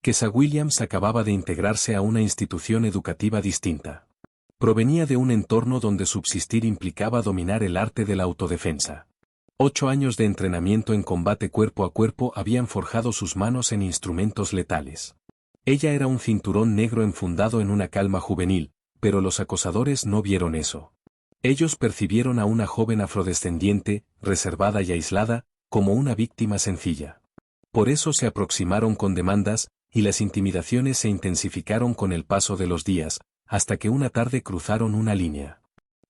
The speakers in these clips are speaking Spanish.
Kesa Williams acababa de integrarse a una institución educativa distinta. Provenía de un entorno donde subsistir implicaba dominar el arte de la autodefensa. 8 años de entrenamiento en combate cuerpo a cuerpo habían forjado sus manos en instrumentos letales. Ella era un cinturón negro enfundado en una calma juvenil, pero los acosadores no vieron eso. Ellos percibieron a una joven afrodescendiente, reservada y aislada, como una víctima sencilla. Por eso se aproximaron con demandas, y las intimidaciones se intensificaron con el paso de los días, hasta que una tarde cruzaron una línea.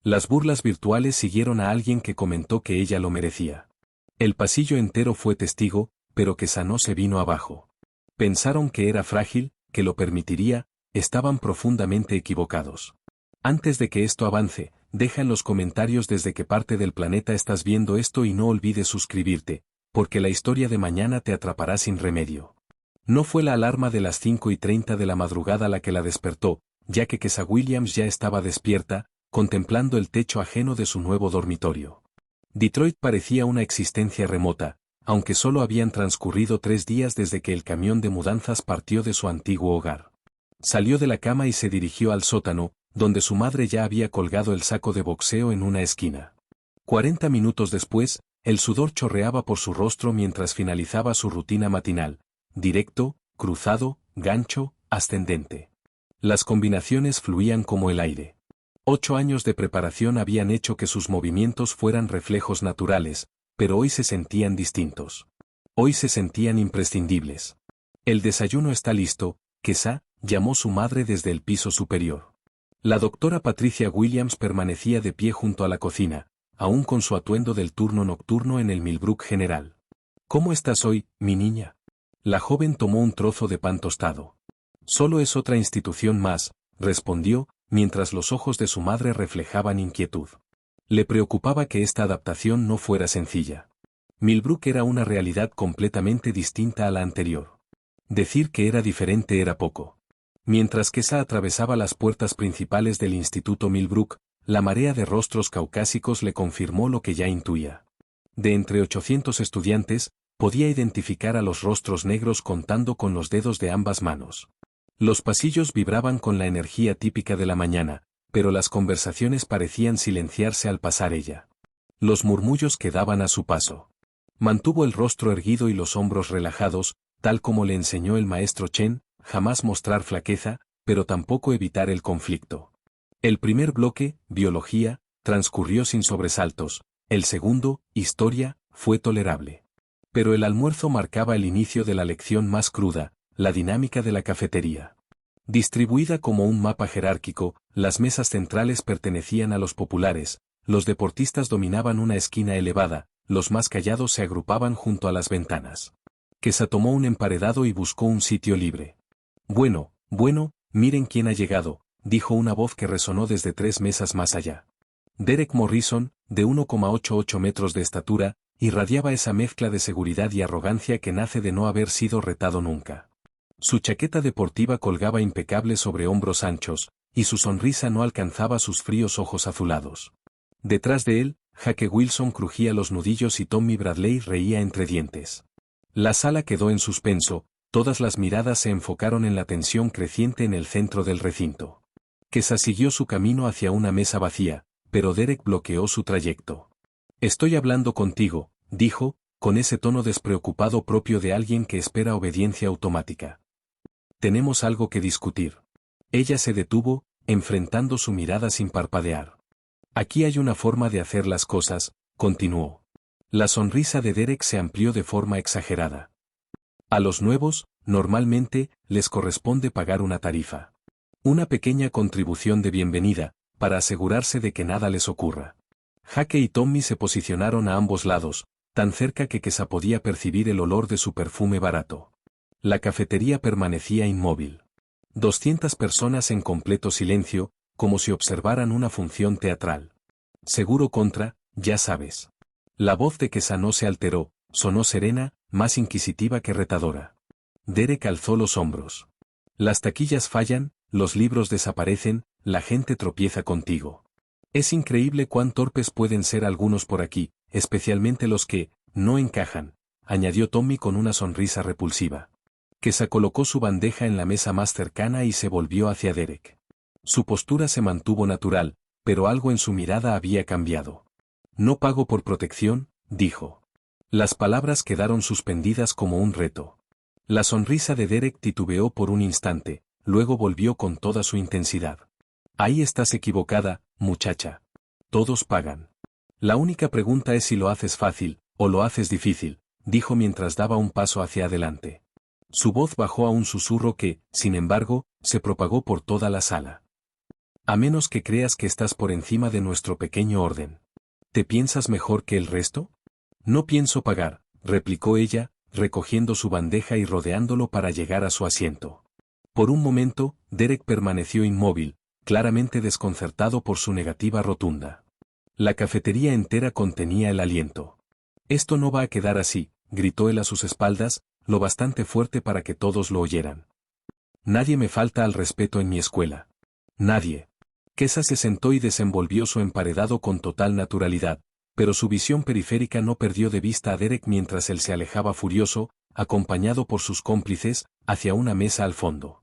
Las burlas virtuales siguieron a alguien que comentó que ella lo merecía. El pasillo entero fue testigo, pero Kesa no se vino abajo. Pensaron que era frágil, que lo permitiría, estaban profundamente equivocados. Antes de que esto avance, deja en los comentarios desde qué parte del planeta estás viendo esto y no olvides suscribirte, porque la historia de mañana te atrapará sin remedio. No fue la alarma de las 5:30 de la madrugada la que la despertó, ya que Kesa Williams ya estaba despierta, contemplando el techo ajeno de su nuevo dormitorio. Detroit parecía una existencia remota, aunque solo habían transcurrido 3 días desde que el camión de mudanzas partió de su antiguo hogar. Salió de la cama y se dirigió al sótano, donde su madre ya había colgado el saco de boxeo en una esquina. 40 minutos después, el sudor chorreaba por su rostro mientras finalizaba su rutina matinal. Directo, cruzado, gancho, ascendente. Las combinaciones fluían como el aire. 8 años de preparación habían hecho que sus movimientos fueran reflejos naturales, pero hoy se sentían distintos. Hoy se sentían imprescindibles. El desayuno está listo, Kesa, llamó su madre desde el piso superior. La doctora Patricia Williams permanecía de pie junto a la cocina, aún con su atuendo del turno nocturno en el Millbrook General. ¿Cómo estás hoy, mi niña? La joven tomó un trozo de pan tostado. Solo es otra institución más, respondió, mientras los ojos de su madre reflejaban inquietud. Le preocupaba que esta adaptación no fuera sencilla. Millbrook era una realidad completamente distinta a la anterior. Decir que era diferente era poco. Mientras Kesa atravesaba las puertas principales del Instituto Millbrook, la marea de rostros caucásicos le confirmó lo que ya intuía. De entre 800 estudiantes, podía identificar a los rostros negros contando con los dedos de ambas manos. Los pasillos vibraban con la energía típica de la mañana, pero las conversaciones parecían silenciarse al pasar ella. Los murmullos quedaban a su paso. Mantuvo el rostro erguido y los hombros relajados, tal como le enseñó el maestro Chen, jamás mostrar flaqueza, pero tampoco evitar el conflicto. El primer bloque, biología, transcurrió sin sobresaltos, el segundo, historia, fue tolerable. Pero el almuerzo marcaba el inicio de la lección más cruda, la dinámica de la cafetería. Distribuida como un mapa jerárquico, las mesas centrales pertenecían a los populares, los deportistas dominaban una esquina elevada, los más callados se agrupaban junto a las ventanas. Kesa tomó un emparedado y buscó un sitio libre. Bueno, miren quién ha llegado, dijo una voz que resonó desde 3 mesas más allá. Derek Morrison, de 1,88 metros de estatura, irradiaba esa mezcla de seguridad y arrogancia que nace de no haber sido retado nunca. Su chaqueta deportiva colgaba impecable sobre hombros anchos, y su sonrisa no alcanzaba sus fríos ojos azulados. Detrás de él, Jake Wilson crujía los nudillos y Tommy Bradley reía entre dientes. La sala quedó en suspenso, todas las miradas se enfocaron en la tensión creciente en el centro del recinto. Kesa siguió su camino hacia una mesa vacía, pero Derek bloqueó su trayecto. Estoy hablando contigo, dijo, con ese tono despreocupado propio de alguien que espera obediencia automática. Tenemos algo que discutir. Ella se detuvo, enfrentando su mirada sin parpadear. Aquí hay una forma de hacer las cosas, continuó. La sonrisa de Derek se amplió de forma exagerada. A los nuevos, normalmente, les corresponde pagar una tarifa. Una pequeña contribución de bienvenida, para asegurarse de que nada les ocurra. Jake y Tommy se posicionaron a ambos lados, tan cerca que Kesa podía percibir el olor de su perfume barato. La cafetería permanecía inmóvil. 200 personas en completo silencio, como si observaran una función teatral. Seguro contra, ya sabes. La voz de Kesa no se alteró, sonó serena, más inquisitiva que retadora. Derek alzó los hombros. Las taquillas fallan, los libros desaparecen, la gente tropieza contigo. Es increíble cuán torpes pueden ser algunos por aquí, especialmente los que no encajan, añadió Tommy con una sonrisa repulsiva. Kesa colocó su bandeja en la mesa más cercana y se volvió hacia Derek. Su postura se mantuvo natural, pero algo en su mirada había cambiado. No pago por protección, dijo. Las palabras quedaron suspendidas como un reto. La sonrisa de Derek titubeó por un instante, luego volvió con toda su intensidad. Ahí estás equivocada, muchacha. Todos pagan. La única pregunta es si lo haces fácil, o lo haces difícil, dijo mientras daba un paso hacia adelante. Su voz bajó a un susurro que, sin embargo, se propagó por toda la sala. A menos que creas que estás por encima de nuestro pequeño orden. ¿Te piensas mejor que el resto? No pienso pagar, replicó ella, recogiendo su bandeja y rodeándolo para llegar a su asiento. Por un momento, Derek permaneció inmóvil, claramente desconcertado por su negativa rotunda. La cafetería entera contenía el aliento. Esto no va a quedar así, gritó él a sus espaldas, lo bastante fuerte para que todos lo oyeran. Nadie me falta al respeto en mi escuela. Nadie. Kesa se sentó y desenvolvió su emparedado con total naturalidad, pero su visión periférica no perdió de vista a Derek mientras él se alejaba furioso, acompañado por sus cómplices, hacia una mesa al fondo.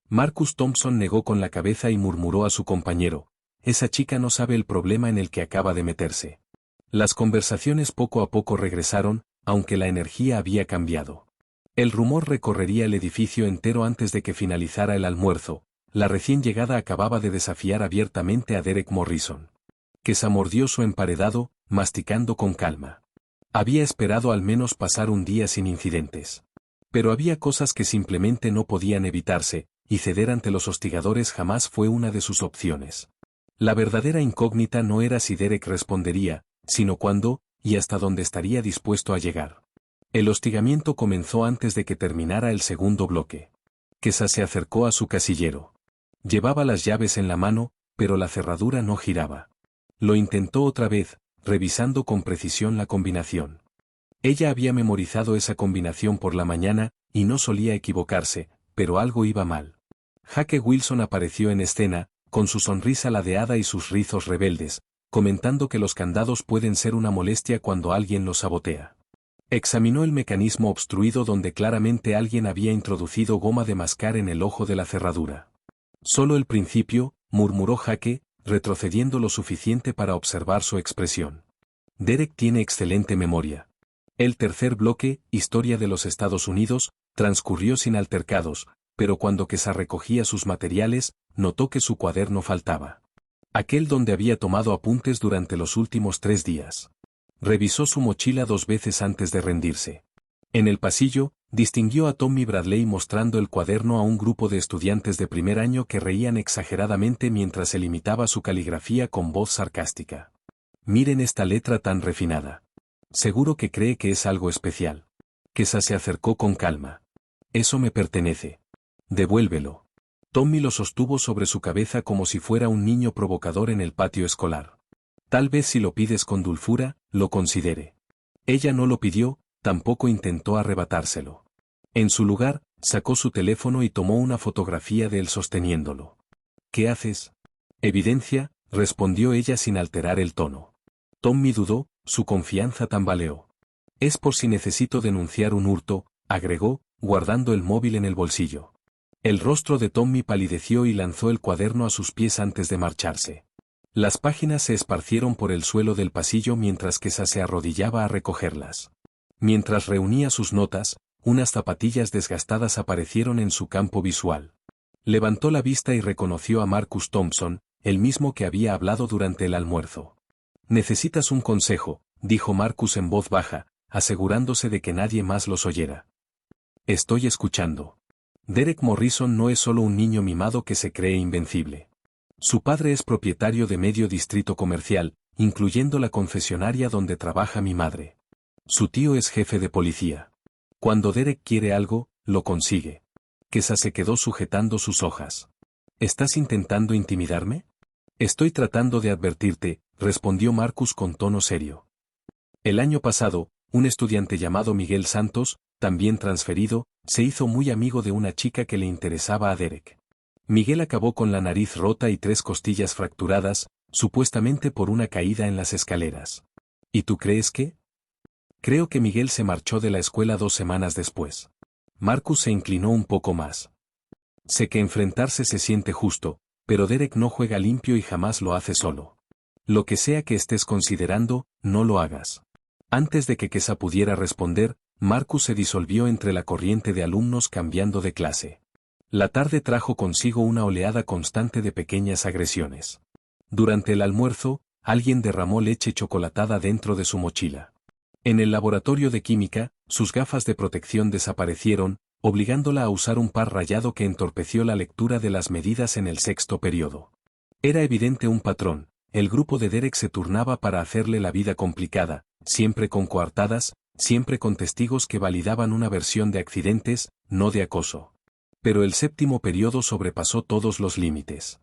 Marcus Thompson negó con la cabeza y murmuró a su compañero, esa chica no sabe el problema en el que acaba de meterse. Las conversaciones poco a poco regresaron, aunque la energía había cambiado. El rumor recorrería el edificio entero antes de que finalizara el almuerzo. La recién llegada acababa de desafiar abiertamente a Derek Morrison. Kesa mordió su emparedado, masticando con calma. Había esperado al menos pasar un día sin incidentes. Pero había cosas que simplemente no podían evitarse, y ceder ante los hostigadores jamás fue una de sus opciones. La verdadera incógnita no era si Derek respondería, sino cuándo, y hasta dónde estaría dispuesto a llegar. El hostigamiento comenzó antes de que terminara el segundo bloque. Kesa se acercó a su casillero. Llevaba las llaves en la mano, pero la cerradura no giraba. Lo intentó otra vez, revisando con precisión la combinación. Ella había memorizado esa combinación por la mañana, y no solía equivocarse, pero algo iba mal. Jake Wilson apareció en escena, con su sonrisa ladeada y sus rizos rebeldes, comentando que los candados pueden ser una molestia cuando alguien los sabotea. Examinó el mecanismo obstruido donde claramente alguien había introducido goma de mascar en el ojo de la cerradura. Solo el principio, murmuró Jake, retrocediendo lo suficiente para observar su expresión. Derek tiene excelente memoria. El tercer bloque, Historia de los Estados Unidos, transcurrió sin altercados, pero cuando Kesa recogía sus materiales, notó que su cuaderno faltaba. Aquel donde había tomado apuntes durante los últimos 3 días. Revisó su mochila 2 veces antes de rendirse. En el pasillo, distinguió a Tommy Bradley mostrando el cuaderno a un grupo de estudiantes de primer año que reían exageradamente mientras él imitaba su caligrafía con voz sarcástica. Miren esta letra tan refinada. Seguro que cree que es algo especial. Kesa se acercó con calma. Eso me pertenece. Devuélvelo. Tommy lo sostuvo sobre su cabeza como si fuera un niño provocador en el patio escolar. Tal vez si lo pides con dulzura, lo considere. Ella no lo pidió, tampoco intentó arrebatárselo. En su lugar, sacó su teléfono y tomó una fotografía de él sosteniéndolo. ¿Qué haces? Evidencia, respondió ella sin alterar el tono. Tommy dudó, su confianza tambaleó. Es por si necesito denunciar un hurto, agregó, guardando el móvil en el bolsillo. El rostro de Tommy palideció y lanzó el cuaderno a sus pies antes de marcharse. Las páginas se esparcieron por el suelo del pasillo mientras Kesa se arrodillaba a recogerlas. Mientras reunía sus notas, unas zapatillas desgastadas aparecieron en su campo visual. Levantó la vista y reconoció a Marcus Thompson, el mismo que había hablado durante el almuerzo. Necesitas un consejo, dijo Marcus en voz baja, asegurándose de que nadie más los oyera. Estoy escuchando. Derek Morrison no es solo un niño mimado que se cree invencible. Su padre es propietario de medio distrito comercial, incluyendo la concesionaria donde trabaja mi madre. Su tío es jefe de policía. Cuando Derek quiere algo, lo consigue. Kesa se quedó sujetando sus hojas. ¿Estás intentando intimidarme? Estoy tratando de advertirte, respondió Marcus con tono serio. El año pasado, un estudiante llamado Miguel Santos, también transferido, se hizo muy amigo de una chica que le interesaba a Derek. Miguel acabó con la nariz rota y 3 costillas fracturadas, supuestamente por una caída en las escaleras. ¿Y tú crees que? Creo que Miguel se marchó de la escuela 2 semanas después. Marcus se inclinó un poco más. Sé que enfrentarse se siente justo, pero Derek no juega limpio y jamás lo hace solo. Lo que sea que estés considerando, no lo hagas. Antes de que Kesa pudiera responder, Marcus se disolvió entre la corriente de alumnos cambiando de clase. La tarde trajo consigo una oleada constante de pequeñas agresiones. Durante el almuerzo, alguien derramó leche chocolatada dentro de su mochila. En el laboratorio de química, sus gafas de protección desaparecieron, obligándola a usar un par rayado que entorpeció la lectura de las medidas en el sexto periodo. Era evidente un patrón. El grupo de Derek se turnaba para hacerle la vida complicada, siempre con coartadas, siempre con testigos que validaban una versión de accidentes, no de acoso. Pero el séptimo periodo sobrepasó todos los límites.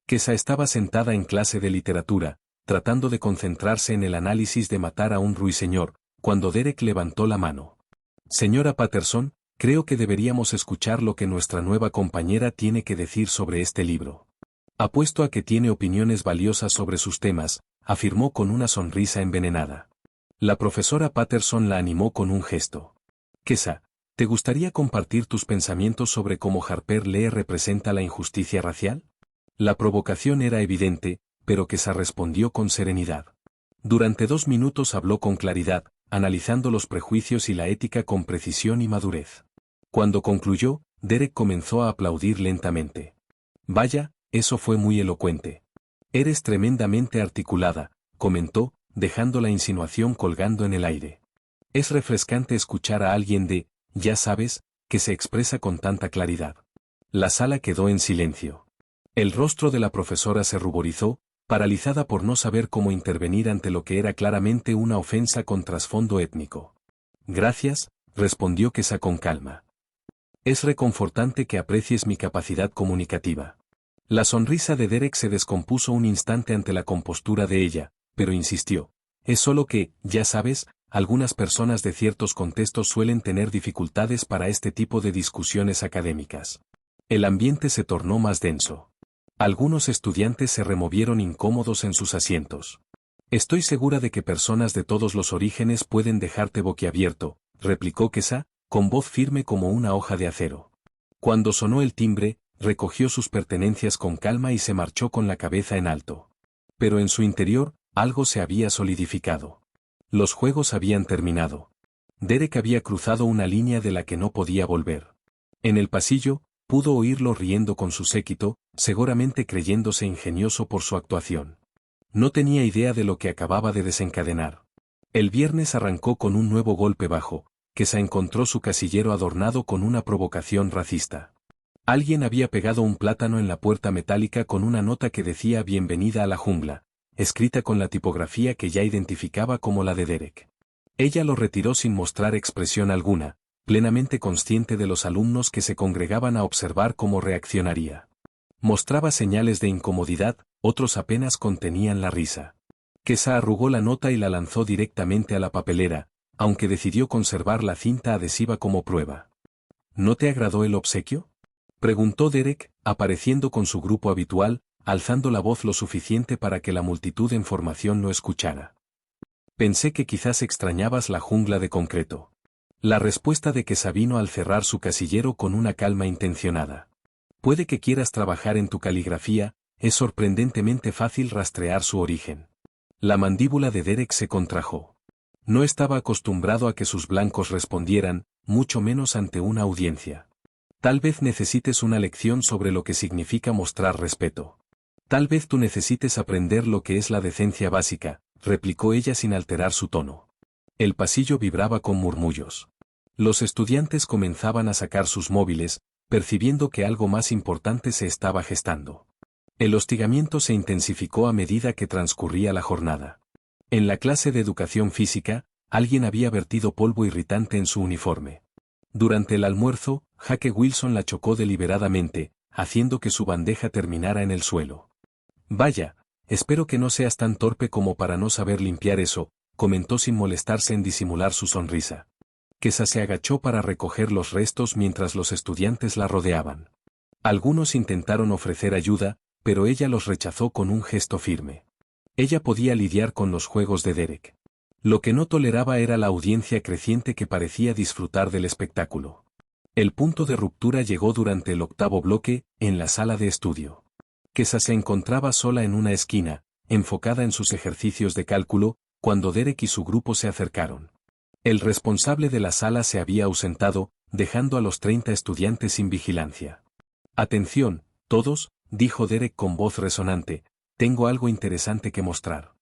Kesa estaba sentada en clase de literatura, tratando de concentrarse en el análisis de Matar a un ruiseñor, cuando Derek levantó la mano. Señora Patterson, creo que deberíamos escuchar lo que nuestra nueva compañera tiene que decir sobre este libro. Apuesto a que tiene opiniones valiosas sobre sus temas, afirmó con una sonrisa envenenada. La profesora Patterson la animó con un gesto. Kesa, ¿te gustaría compartir tus pensamientos sobre cómo Harper Lee representa la injusticia racial? La provocación era evidente, pero Kesa respondió con serenidad. Durante 2 minutos habló con claridad, analizando los prejuicios y la ética con precisión y madurez. Cuando concluyó, Derek comenzó a aplaudir lentamente. Vaya, eso fue muy elocuente. Eres tremendamente articulada, comentó, dejando la insinuación colgando en el aire. Es refrescante escuchar a alguien ya sabes, que se expresa con tanta claridad. La sala quedó en silencio. El rostro de la profesora se ruborizó, paralizada por no saber cómo intervenir ante lo que era claramente una ofensa con trasfondo étnico. Gracias, respondió Kesa con calma. Es reconfortante que aprecies mi capacidad comunicativa. La sonrisa de Derek se descompuso un instante ante la compostura de ella, pero insistió. Es solo que, ya sabes, algunas personas de ciertos contextos suelen tener dificultades para este tipo de discusiones académicas. El ambiente se tornó más denso. Algunos estudiantes se removieron incómodos en sus asientos. Estoy segura de que personas de todos los orígenes pueden dejarte boquiabierto, replicó Kesa, con voz firme como una hoja de acero. Cuando sonó el timbre, recogió sus pertenencias con calma y se marchó con la cabeza en alto. Pero en su interior, algo se había solidificado. Los juegos habían terminado. Derek había cruzado una línea de la que no podía volver. En el pasillo, pudo oírlo riendo con su séquito, seguramente creyéndose ingenioso por su actuación. No tenía idea de lo que acababa de desencadenar. El viernes arrancó con un nuevo golpe bajo, que se encontró su casillero adornado con una provocación racista. Alguien había pegado un plátano en la puerta metálica con una nota que decía Bienvenida a la jungla, escrita con la tipografía que ya identificaba como la de Derek. Ella lo retiró sin mostrar expresión alguna, plenamente consciente de los alumnos que se congregaban a observar cómo reaccionaría. Mostraba señales de incomodidad, otros apenas contenían la risa. Kesa arrugó la nota y la lanzó directamente a la papelera, aunque decidió conservar la cinta adhesiva como prueba. ¿No te agradó el obsequio?, preguntó Derek, apareciendo con su grupo habitual, alzando la voz lo suficiente para que la multitud en formación lo escuchara. Pensé que quizás extrañabas la jungla de concreto. La respuesta de Kesa vino al cerrar su casillero con una calma intencionada. Puede que quieras trabajar en tu caligrafía, es sorprendentemente fácil rastrear su origen. La mandíbula de Derek se contrajo. No estaba acostumbrado a que sus blancos respondieran, mucho menos ante una audiencia. Tal vez necesites una lección sobre lo que significa mostrar respeto. Tal vez tú necesites aprender lo que es la decencia básica, replicó ella sin alterar su tono. El pasillo vibraba con murmullos. Los estudiantes comenzaban a sacar sus móviles, percibiendo que algo más importante se estaba gestando. El hostigamiento se intensificó a medida que transcurría la jornada. En la clase de educación física, alguien había vertido polvo irritante en su uniforme. Durante el almuerzo, Jake Wilson la chocó deliberadamente, haciendo que su bandeja terminara en el suelo. Vaya, espero que no seas tan torpe como para no saber limpiar eso, comentó sin molestarse en disimular su sonrisa. Kesa se agachó para recoger los restos mientras los estudiantes la rodeaban. Algunos intentaron ofrecer ayuda, pero ella los rechazó con un gesto firme. Ella podía lidiar con los juegos de Derek. Lo que no toleraba era la audiencia creciente que parecía disfrutar del espectáculo. El punto de ruptura llegó durante el octavo bloque, en la sala de estudio. Kesa se encontraba sola en una esquina, enfocada en sus ejercicios de cálculo, cuando Derek y su grupo se acercaron. El responsable de la sala se había ausentado, dejando a los 30 estudiantes sin vigilancia. «Atención, todos», dijo Derek con voz resonante, «tengo algo interesante que mostrar».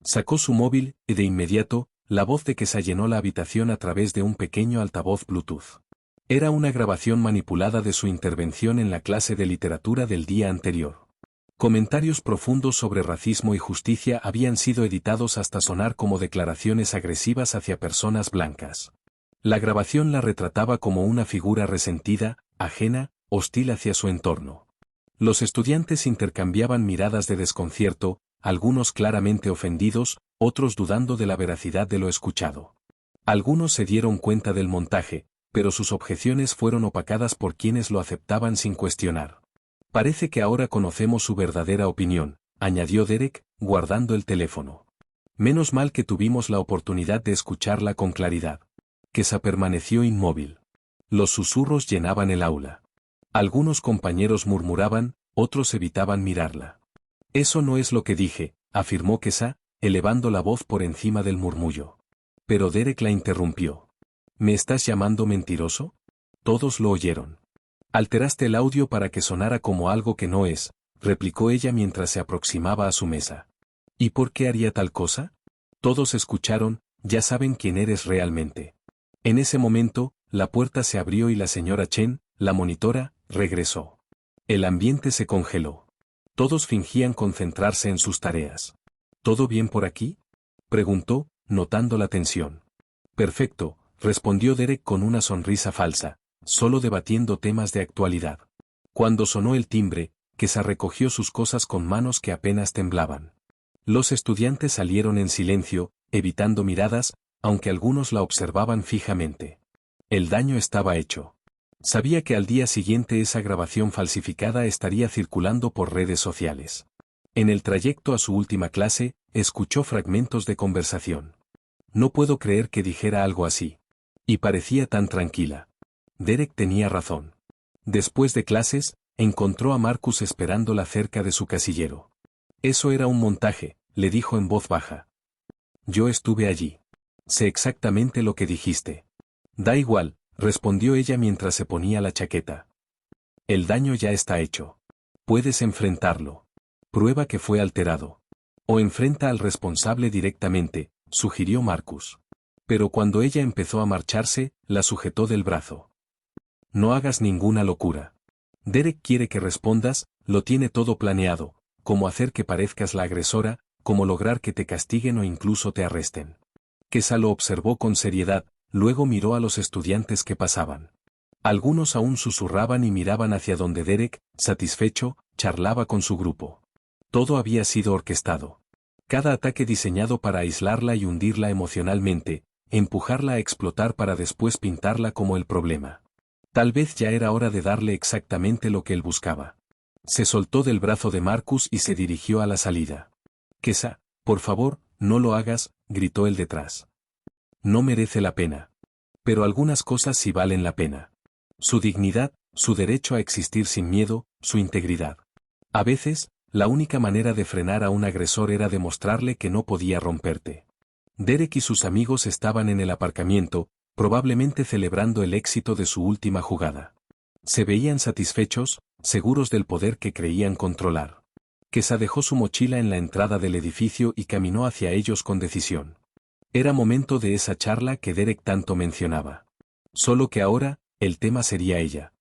Sacó su móvil, y de inmediato, la voz de Kesa llenó la habitación a través de un pequeño altavoz Bluetooth. Era una grabación manipulada de su intervención en la clase de literatura del día anterior. Comentarios profundos sobre racismo y justicia habían sido editados hasta sonar como declaraciones agresivas hacia personas blancas. La grabación la retrataba como una figura resentida, ajena, hostil hacia su entorno. Los estudiantes intercambiaban miradas de desconcierto, algunos claramente ofendidos, otros dudando de la veracidad de lo escuchado. Algunos se dieron cuenta del montaje, pero sus objeciones fueron opacadas por quienes lo aceptaban sin cuestionar. «Parece que ahora conocemos su verdadera opinión», añadió Derek, guardando el teléfono. «Menos mal que tuvimos la oportunidad de escucharla con claridad». Kesa permaneció inmóvil. Los susurros llenaban el aula. Algunos compañeros murmuraban, otros evitaban mirarla. «Eso no es lo que dije», afirmó Kesa, elevando la voz por encima del murmullo. Pero Derek la interrumpió. «¿Me estás llamando mentiroso?» Todos lo oyeron. «Alteraste el audio para que sonara como algo que no es», replicó ella mientras se aproximaba a su mesa. «¿Y por qué haría tal cosa?» Todos escucharon, «Ya saben quién eres realmente». En ese momento, la puerta se abrió y la señora Chen, la monitora, regresó. El ambiente se congeló. Todos fingían concentrarse en sus tareas. «¿Todo bien por aquí?», preguntó, notando la tensión. «Perfecto», respondió Derek con una sonrisa falsa, solo debatiendo temas de actualidad. Cuando sonó el timbre, Kesa recogió sus cosas con manos que apenas temblaban. Los estudiantes salieron en silencio, evitando miradas, aunque algunos la observaban fijamente. El daño estaba hecho. Sabía que al día siguiente esa grabación falsificada estaría circulando por redes sociales. En el trayecto a su última clase, escuchó fragmentos de conversación. «No puedo creer que dijera algo así. Y parecía tan tranquila». Derek tenía razón. Después de clases, encontró a Marcus esperándola cerca de su casillero. «Eso era un montaje», le dijo en voz baja. «Yo estuve allí. Sé exactamente lo que dijiste». «Da igual», respondió ella mientras se ponía la chaqueta. «El daño ya está hecho. Puedes enfrentarlo. Prueba que fue alterado. O enfrenta al responsable directamente», sugirió Marcus. Pero cuando ella empezó a marcharse, la sujetó del brazo. «No hagas ninguna locura. Derek quiere que respondas, lo tiene todo planeado, como hacer que parezcas la agresora, como lograr que te castiguen o incluso te arresten». Kesa lo observó con seriedad, luego miró a los estudiantes que pasaban. Algunos aún susurraban y miraban hacia donde Derek, satisfecho, charlaba con su grupo. Todo había sido orquestado. Cada ataque diseñado para aislarla y hundirla emocionalmente, empujarla a explotar para después pintarla como el problema. Tal vez ya era hora de darle exactamente lo que él buscaba. Se soltó del brazo de Marcus y se dirigió a la salida. «Kesa, por favor, no lo hagas», gritó él detrás. «No merece la pena. Pero algunas cosas sí valen la pena. Su dignidad, su derecho a existir sin miedo, su integridad. A veces, la única manera de frenar a un agresor era demostrarle que no podía romperte». Derek y sus amigos estaban en el aparcamiento, probablemente celebrando el éxito de su última jugada. Se veían satisfechos, seguros del poder que creían controlar. Kesa dejó su mochila en la entrada del edificio y caminó hacia ellos con decisión. Era momento de esa charla que Derek tanto mencionaba. Solo que ahora, el tema sería ella.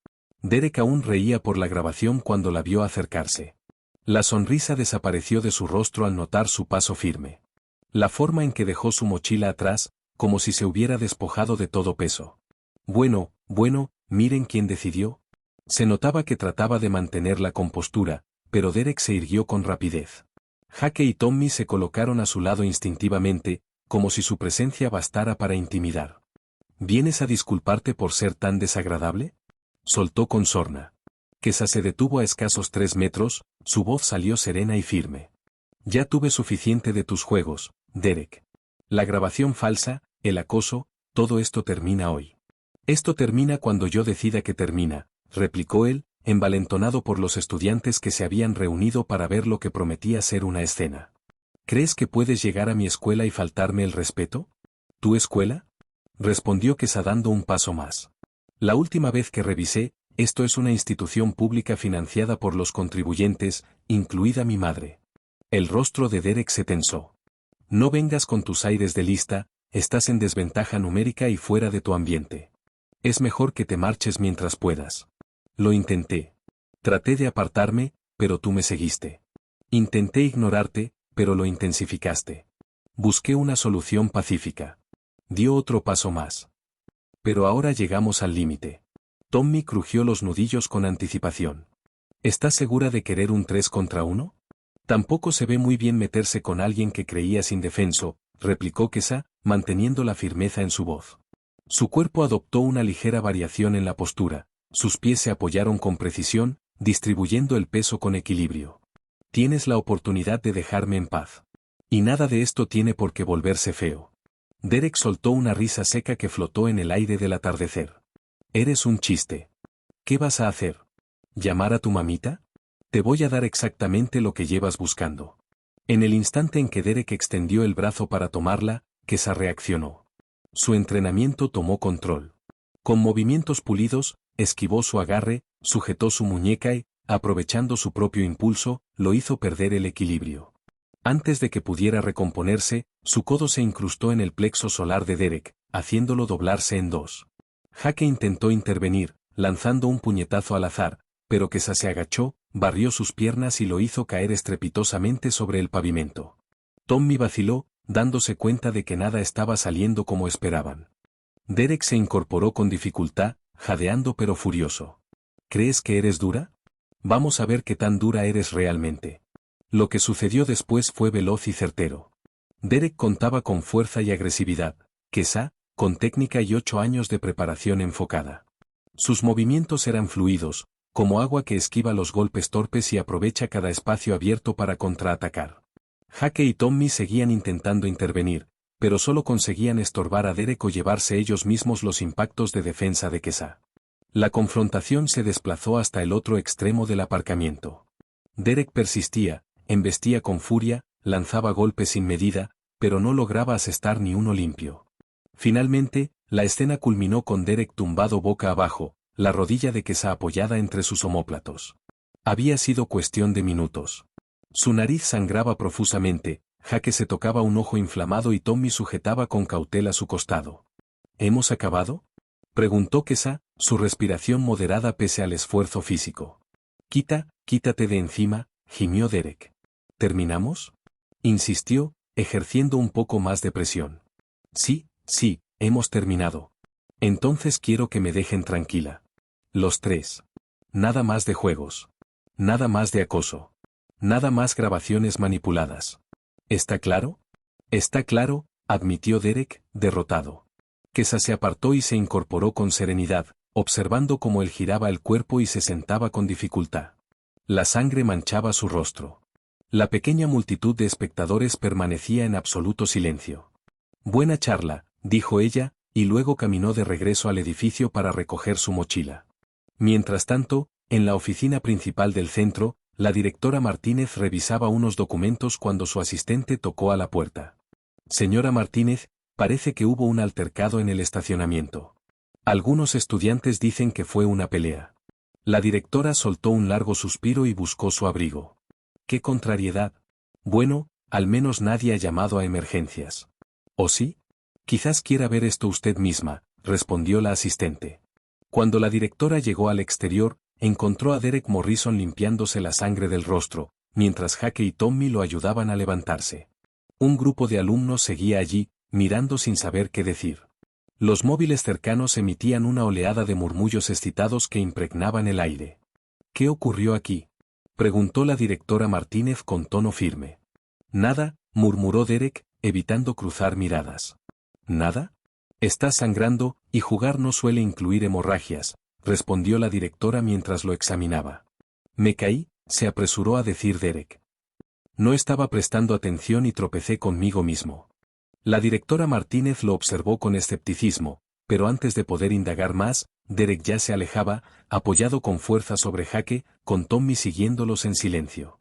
Derek aún reía por la grabación cuando la vio acercarse. La sonrisa desapareció de su rostro al notar su paso firme. La forma en que dejó su mochila atrás, como si se hubiera despojado de todo peso. Bueno, miren quién decidió». Se notaba que trataba de mantener la compostura, pero Derek se irguió con rapidez. Jake y Tommy se colocaron a su lado instintivamente, como si su presencia bastara para intimidar. «¿Vienes a disculparte por ser tan desagradable?», soltó con sorna. Kesa se detuvo a escasos 3 metros, su voz salió serena y firme. «Ya tuve suficiente de tus juegos, Derek. La grabación falsa, el acoso, todo esto termina hoy. Esto termina cuando yo decida que termina, replicó él, envalentonado por los estudiantes que se habían reunido para ver lo que prometía ser una escena. ¿Crees que puedes llegar a mi escuela y faltarme el respeto? ¿Tu escuela? Respondió Quesada dando un paso más. La última vez que revisé, esto es una institución pública financiada por los contribuyentes, incluida mi madre. El rostro de Derek se tensó. No vengas con tus aires de lista, estás en desventaja numérica y fuera de tu ambiente. Es mejor que te marches mientras puedas. Lo intenté. Traté de apartarme, pero tú me seguiste. Intenté ignorarte, pero lo intensificaste. Busqué una solución pacífica. Dio otro paso más. Pero ahora llegamos al límite. Tommy crujió los nudillos con anticipación. ¿Estás segura de querer un 3 contra 1? Tampoco se ve muy bien meterse con alguien que creías indefenso, replicó Quesada, manteniendo la firmeza en su voz. Su cuerpo adoptó una ligera variación en la postura, sus pies se apoyaron con precisión, distribuyendo el peso con equilibrio. Tienes la oportunidad de dejarme en paz. Y nada de esto tiene por qué volverse feo. Derek soltó una risa seca que flotó en el aire del atardecer. Eres un chiste. ¿Qué vas a hacer? ¿Llamar a tu mamita? Te voy a dar exactamente lo que llevas buscando. En el instante en que Derek extendió el brazo para tomarla, Quesada reaccionó. Su entrenamiento tomó control. Con movimientos pulidos, esquivó su agarre, sujetó su muñeca y, aprovechando su propio impulso, lo hizo perder el equilibrio. Antes de que pudiera recomponerse, su codo se incrustó en el plexo solar de Derek, haciéndolo doblarse en dos. Jake intentó intervenir, lanzando un puñetazo al azar, pero Quesada se agachó, barrió sus piernas y lo hizo caer estrepitosamente sobre el pavimento. Tommy vaciló, dándose cuenta de que nada estaba saliendo como esperaban. Derek se incorporó con dificultad, jadeando pero furioso. ¿Crees que eres dura? Vamos a ver qué tan dura eres realmente. Lo que sucedió después fue veloz y certero. Derek contaba con fuerza y agresividad, Quesada, con técnica y 8 años de preparación enfocada. Sus movimientos eran fluidos, como agua que esquiva los golpes torpes y aprovecha cada espacio abierto para contraatacar. Jake y Tommy seguían intentando intervenir, pero solo conseguían estorbar a Derek o llevarse ellos mismos los impactos de defensa de Quesada. La confrontación se desplazó hasta el otro extremo del aparcamiento. Derek persistía, embestía con furia, lanzaba golpes sin medida, pero no lograba asestar ni uno limpio. Finalmente, la escena culminó con Derek tumbado boca abajo, la rodilla de Quesada apoyada entre sus omóplatos. Había sido cuestión de minutos. Su nariz sangraba profusamente, Jake se tocaba un ojo inflamado y Tommy sujetaba con cautela su costado. ¿Hemos acabado? Preguntó Quesada, su respiración moderada pese al esfuerzo físico. Quítate de encima, gimió Derek. ¿Terminamos? Insistió, ejerciendo un poco más de presión. Sí, hemos terminado. Entonces quiero que me dejen tranquila. Los 3. Nada más de juegos. Nada más de acoso. Nada más grabaciones manipuladas. ¿Está claro? Está claro, admitió Derek, derrotado. Quesada se apartó y se incorporó con serenidad, observando cómo él giraba el cuerpo y se sentaba con dificultad. La sangre manchaba su rostro. La pequeña multitud de espectadores permanecía en absoluto silencio. Buena charla, dijo ella, y luego caminó de regreso al edificio para recoger su mochila. Mientras tanto, en la oficina principal del centro, la directora Martínez revisaba unos documentos cuando su asistente tocó a la puerta. Señora Martínez, parece que hubo un altercado en el estacionamiento. Algunos estudiantes dicen que fue una pelea. La directora soltó un largo suspiro y buscó su abrigo. ¡Qué contrariedad! Bueno, al menos nadie ha llamado a emergencias. ¿O sí? Quizás quiera ver esto usted misma, respondió la asistente. Cuando la directora llegó al exterior, encontró a Derek Morrison limpiándose la sangre del rostro, mientras Jake y Tommy lo ayudaban a levantarse. Un grupo de alumnos seguía allí, mirando sin saber qué decir. Los móviles cercanos emitían una oleada de murmullos excitados que impregnaban el aire. ¿Qué ocurrió aquí?, preguntó la directora Martínez con tono firme. Nada, murmuró Derek, evitando cruzar miradas. ¿Nada? Estás sangrando, y jugar no suele incluir hemorragias, respondió la directora mientras lo examinaba. Me caí, se apresuró a decir Derek. No estaba prestando atención y tropecé conmigo mismo. La directora Martínez lo observó con escepticismo, pero antes de poder indagar más, Derek ya se alejaba, apoyado con fuerza sobre Jake, con Tommy siguiéndolos en silencio.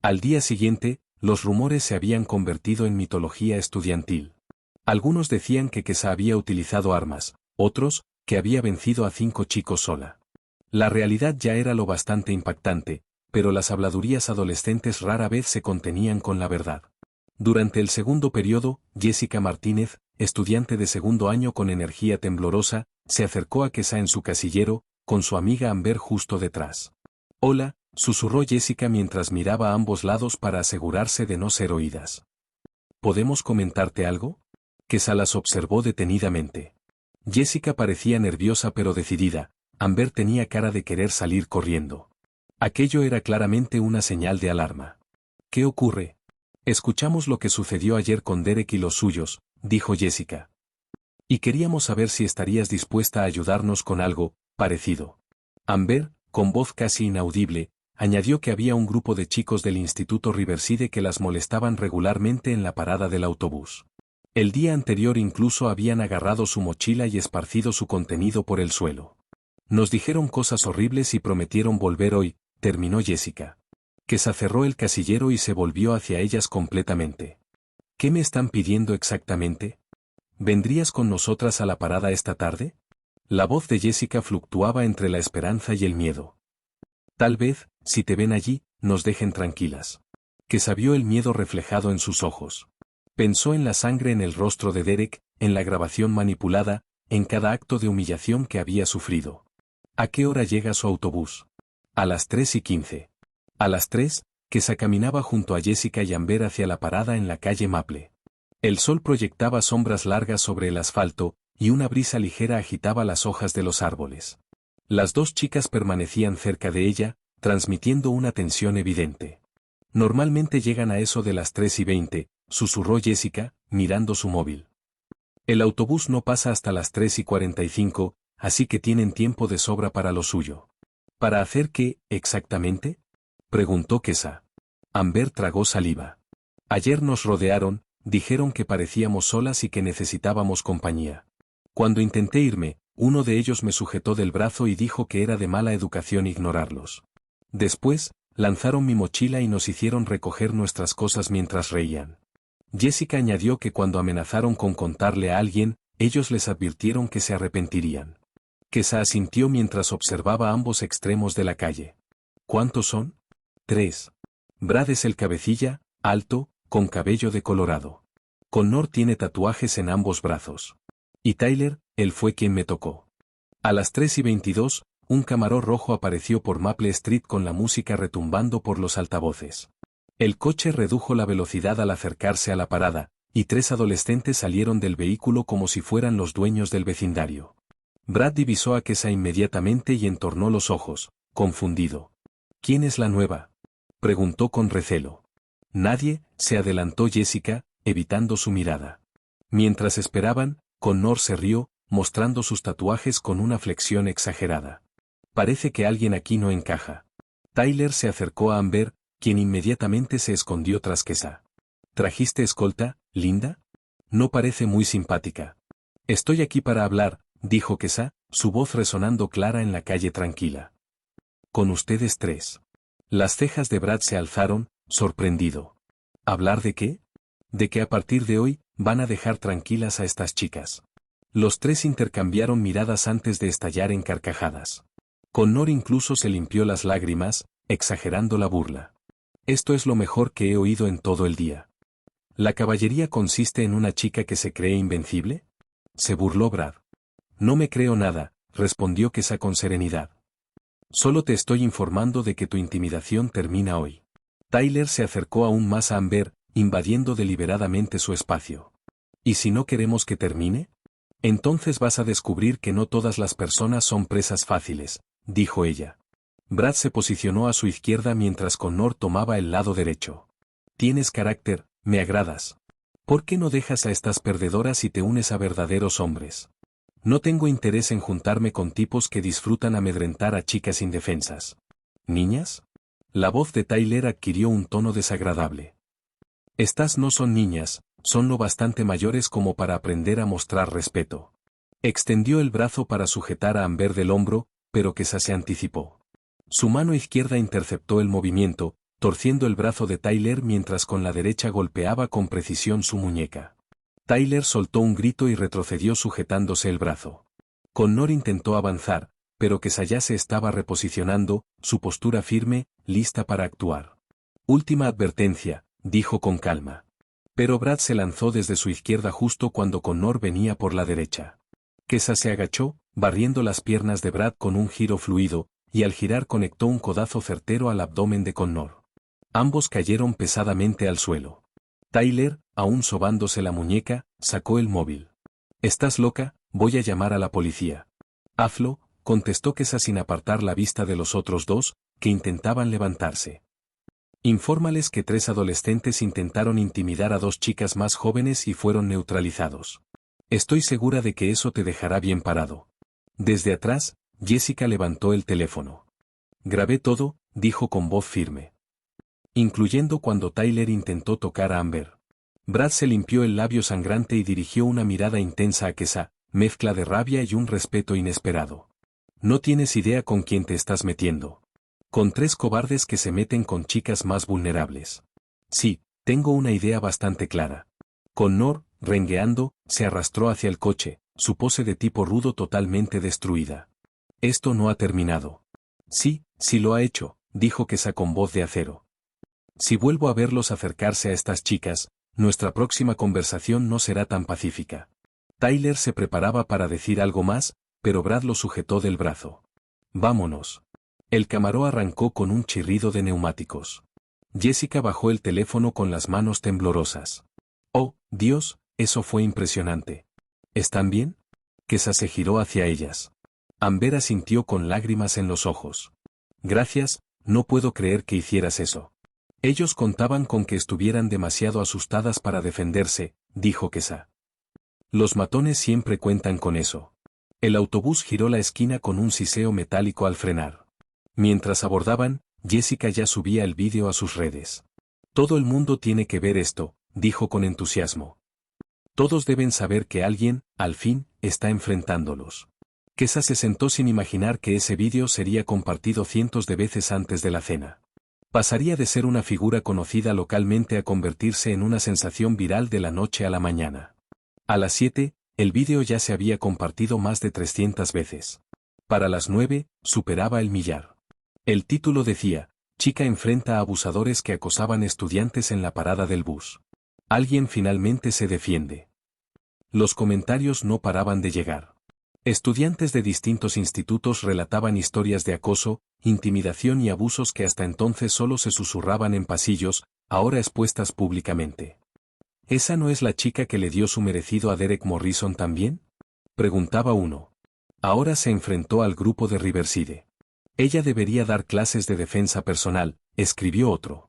Al día siguiente, los rumores se habían convertido en mitología estudiantil. Algunos decían que Kesa había utilizado armas, otros, que había vencido a 5 chicos sola. La realidad ya era lo bastante impactante, pero las habladurías adolescentes rara vez se contenían con la verdad. Durante el segundo periodo, Jessica Martínez, estudiante de segundo año con energía temblorosa, se acercó a Kesa en su casillero, con su amiga Amber justo detrás. «Hola», susurró Jessica mientras miraba a ambos lados para asegurarse de no ser oídas. «¿Podemos comentarte algo?». Kesa las observó detenidamente. Jessica parecía nerviosa pero decidida, Amber tenía cara de querer salir corriendo. Aquello era claramente una señal de alarma. «¿Qué ocurre?». «Escuchamos lo que sucedió ayer con Derek y los suyos», dijo Jessica. «Y queríamos saber si estarías dispuesta a ayudarnos con algo parecido». Amber, con voz casi inaudible, añadió que había un grupo de chicos del Instituto Riverside que las molestaban regularmente en la parada del autobús. El día anterior incluso habían agarrado su mochila y esparcido su contenido por el suelo. «Nos dijeron cosas horribles y prometieron volver hoy», terminó Jessica. Kesa cerró el casillero y se volvió hacia ellas completamente. «¿Qué me están pidiendo exactamente? ¿Vendrías con nosotras a la parada esta tarde?». La voz de Jessica fluctuaba entre la esperanza y el miedo. «Tal vez, si te ven allí, nos dejen tranquilas». Kesa vio el miedo reflejado en sus ojos. Pensó en la sangre en el rostro de Derek, en la grabación manipulada, en cada acto de humillación que había sufrido. «¿A qué hora llega su autobús?». «A las 3:15». A las 3, Kesa caminaba junto a Jessica y Amber hacia la parada en la calle Maple. El sol proyectaba sombras largas sobre el asfalto, y una brisa ligera agitaba las hojas de los árboles. Las dos chicas permanecían cerca de ella, transmitiendo una tensión evidente. «Normalmente llegan a eso de las 3:20», susurró Jessica, mirando su móvil. «El autobús no pasa hasta las 3:45, así que tienen tiempo de sobra para lo suyo». «¿Para hacer qué, exactamente?», preguntó Kesa. Amber tragó saliva. «Ayer nos rodearon, dijeron que parecíamos solas y que necesitábamos compañía. Cuando intenté irme, uno de ellos me sujetó del brazo y dijo que era de mala educación ignorarlos. Después, lanzaron mi mochila y nos hicieron recoger nuestras cosas mientras reían». Jessica añadió que cuando amenazaron con contarle a alguien, ellos les advirtieron que se arrepentirían. Kesa asintió mientras observaba ambos extremos de la calle. «¿Cuántos son?». «3. Brad es el cabecilla, alto, con cabello decolorado. Connor tiene tatuajes en ambos brazos. Y Tyler, él fue quien me tocó». A las 3:22, un Camaro rojo apareció por Maple Street con la música retumbando por los altavoces. El coche redujo la velocidad al acercarse a la parada, y 3 adolescentes salieron del vehículo como si fueran los dueños del vecindario. Brad divisó a Kesa inmediatamente y entornó los ojos, confundido. «¿Quién es la nueva?», preguntó con recelo. «Nadie», se adelantó Jessica, evitando su mirada. Mientras esperaban, Connor se rió, mostrando sus tatuajes con una flexión exagerada. «Parece que alguien aquí no encaja». Tyler se acercó a Amber, quien inmediatamente se escondió tras Kesa. «¿Trajiste escolta, Linda? No parece muy simpática». «Estoy aquí para hablar», dijo Kesa, su voz resonando clara en la calle tranquila. «Con ustedes 3». Las cejas de Brad se alzaron, sorprendido. «¿Hablar de qué?». «De que a partir de hoy, van a dejar tranquilas a estas chicas». Los 3 intercambiaron miradas antes de estallar en carcajadas. Connor incluso se limpió las lágrimas, exagerando la burla. «Esto es lo mejor que he oído en todo el día». «¿La caballería consiste en una chica que se cree invencible?», se burló Brad. «No me creo nada», respondió Kesa con serenidad. «Solo te estoy informando de que tu intimidación termina hoy». Tyler se acercó aún más a Amber, invadiendo deliberadamente su espacio. «¿Y si no queremos que termine?». «Entonces vas a descubrir que no todas las personas son presas fáciles», dijo ella. Brad se posicionó a su izquierda mientras Connor tomaba el lado derecho. «Tienes carácter, me agradas. ¿Por qué no dejas a estas perdedoras y te unes a verdaderos hombres?». «No tengo interés en juntarme con tipos que disfrutan amedrentar a chicas indefensas». «¿Niñas?». La voz de Tyler adquirió un tono desagradable. «Estas no son niñas, son lo bastante mayores como para aprender a mostrar respeto». Extendió el brazo para sujetar a Amber del hombro, pero Kesa se anticipó. Su mano izquierda interceptó el movimiento, torciendo el brazo de Tyler mientras con la derecha golpeaba con precisión su muñeca. Tyler soltó un grito y retrocedió sujetándose el brazo. Connor intentó avanzar, pero Kesa ya se estaba reposicionando, su postura firme, lista para actuar. Última advertencia, dijo con calma. Pero Brad se lanzó desde su izquierda justo cuando Connor venía por la derecha. Kesa se agachó, barriendo las piernas de Brad con un giro fluido, y al girar conectó un codazo certero al abdomen de Connor. Ambos cayeron pesadamente al suelo. Tyler, aún sobándose la muñeca, sacó el móvil. «¿Estás loca? Voy a llamar a la policía». «Hazlo», contestó Kesa sin apartar la vista de los otros dos, que intentaban levantarse. «Infórmales que 3 adolescentes intentaron intimidar a 2 chicas más jóvenes y fueron neutralizados. Estoy segura de que eso te dejará bien parado». Desde atrás, Jessica levantó el teléfono. «Grabé todo», dijo con voz firme. Incluyendo cuando Tyler intentó tocar a Amber. Brad se limpió el labio sangrante y dirigió una mirada intensa a Kesa, mezcla de rabia y un respeto inesperado. «No tienes idea con quién te estás metiendo. Con 3 cobardes que se meten con chicas más vulnerables». «Sí, tengo una idea bastante clara». Connor, rengueando, se arrastró hacia el coche, su pose de tipo rudo totalmente destruida. «Esto no ha terminado». «Sí, sí lo ha hecho», dijo Kesa con voz de acero. «Si vuelvo a verlos acercarse a estas chicas, nuestra próxima conversación no será tan pacífica». Tyler se preparaba para decir algo más, pero Brad lo sujetó del brazo. «Vámonos». El Camaro arrancó con un chirrido de neumáticos. Jessica bajó el teléfono con las manos temblorosas. «Oh, Dios, eso fue impresionante». «¿Están bien?». Kesa se giró hacia ellas. Amber asintió con lágrimas en los ojos. «Gracias, no puedo creer que hicieras eso». «Ellos contaban con que estuvieran demasiado asustadas para defenderse», dijo Kesa. «Los matones siempre cuentan con eso». El autobús giró la esquina con un siseo metálico al frenar. Mientras abordaban, Jessica ya subía el vídeo a sus redes. «Todo el mundo tiene que ver esto», dijo con entusiasmo. «Todos deben saber que alguien, al fin, está enfrentándolos». Kesa se sentó sin imaginar que ese vídeo sería compartido cientos de veces antes de la cena. Pasaría de ser una figura conocida localmente a convertirse en una sensación viral de la noche a la mañana. A las 7, el vídeo ya se había compartido más de 300 veces. Para las 9, superaba el millar. El título decía, «Chica enfrenta a abusadores que acosaban estudiantes en la parada del bus. Alguien finalmente se defiende». Los comentarios no paraban de llegar. Estudiantes de distintos institutos relataban historias de acoso, intimidación y abusos que hasta entonces solo se susurraban en pasillos, ahora expuestas públicamente. «¿Esa no es la chica que le dio su merecido a Derek Morrison también?», preguntaba uno. Ahora se enfrentó al grupo de Riverside. «Ella debería dar clases de defensa personal», escribió otro.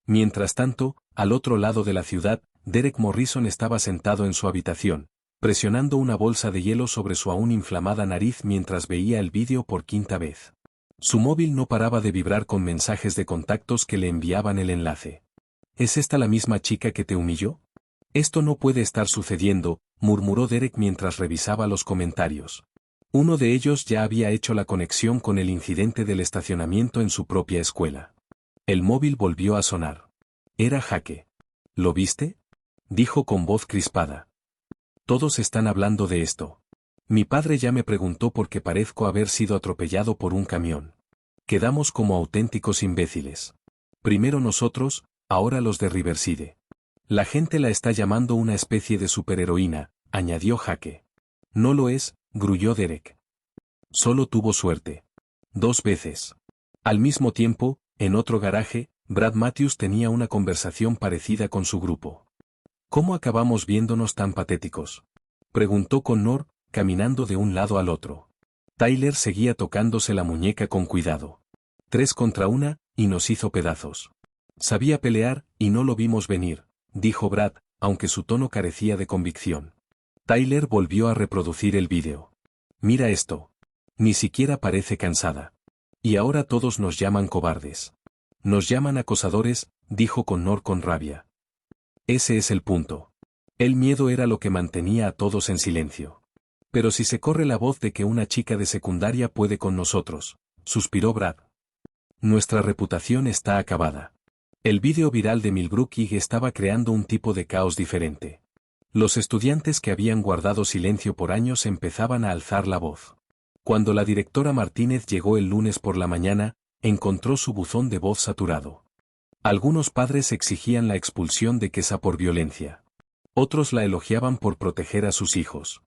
Mientras tanto, al otro lado de la ciudad, Derek Morrison estaba sentado en su habitación, presionando una bolsa de hielo sobre su aún inflamada nariz mientras veía el vídeo por 5ª vez. Su móvil no paraba de vibrar con mensajes de contactos que le enviaban el enlace. «¿Es esta la misma chica que te humilló?». «Esto no puede estar sucediendo», murmuró Derek mientras revisaba los comentarios. Uno de ellos ya había hecho la conexión con el incidente del estacionamiento en su propia escuela. El móvil volvió a sonar. Era Jake. «¿Lo viste?», dijo con voz crispada. «Todos están hablando de esto. Mi padre ya me preguntó por qué parezco haber sido atropellado por un camión. Quedamos como auténticos imbéciles. Primero nosotros, ahora los de Riverside. La gente la está llamando una especie de superheroína», añadió Jake. «No lo es», gruñó Derek. «Solo tuvo suerte. 2 veces». Al mismo tiempo, en otro garaje, Brad Matthews tenía una conversación parecida con su grupo. «¿Cómo acabamos viéndonos tan patéticos?», preguntó Connor, caminando de un lado al otro. Tyler seguía tocándose la muñeca con cuidado. «3 contra 1, y nos hizo pedazos. Sabía pelear, y no lo vimos venir», dijo Brad, aunque su tono carecía de convicción. Tyler volvió a reproducir el vídeo. «Mira esto. Ni siquiera parece cansada. Y ahora todos nos llaman cobardes. Nos llaman acosadores», dijo Connor con rabia. «Ese es el punto. El miedo era lo que mantenía a todos en silencio. Pero si se corre la voz de que una chica de secundaria puede con nosotros, suspiró Brad. Nuestra reputación está acabada. El vídeo viral de Millbrook High estaba creando un tipo de caos diferente. Los estudiantes que habían guardado silencio por años empezaban a alzar la voz. Cuando la directora Martínez llegó el lunes por la mañana, encontró su buzón de voz saturado. Algunos padres exigían la expulsión de Kesa por violencia. Otros la elogiaban por proteger a sus hijos.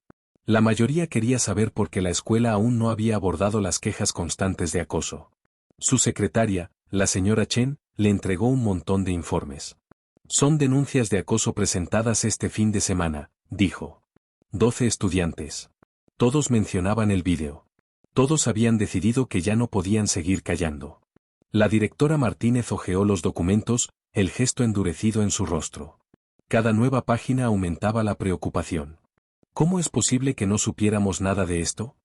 La mayoría quería saber por qué la escuela aún no había abordado las quejas constantes de acoso. Su secretaria, la señora Chen, le entregó un montón de informes. Son denuncias de acoso presentadas este fin de semana, dijo. 12 estudiantes. Todos mencionaban el vídeo. Todos habían decidido que ya no podían seguir callando. La directora Martínez hojeó los documentos, el gesto endurecido en su rostro. Cada nueva página aumentaba la preocupación. ¿Cómo es posible que no supiéramos nada de esto?,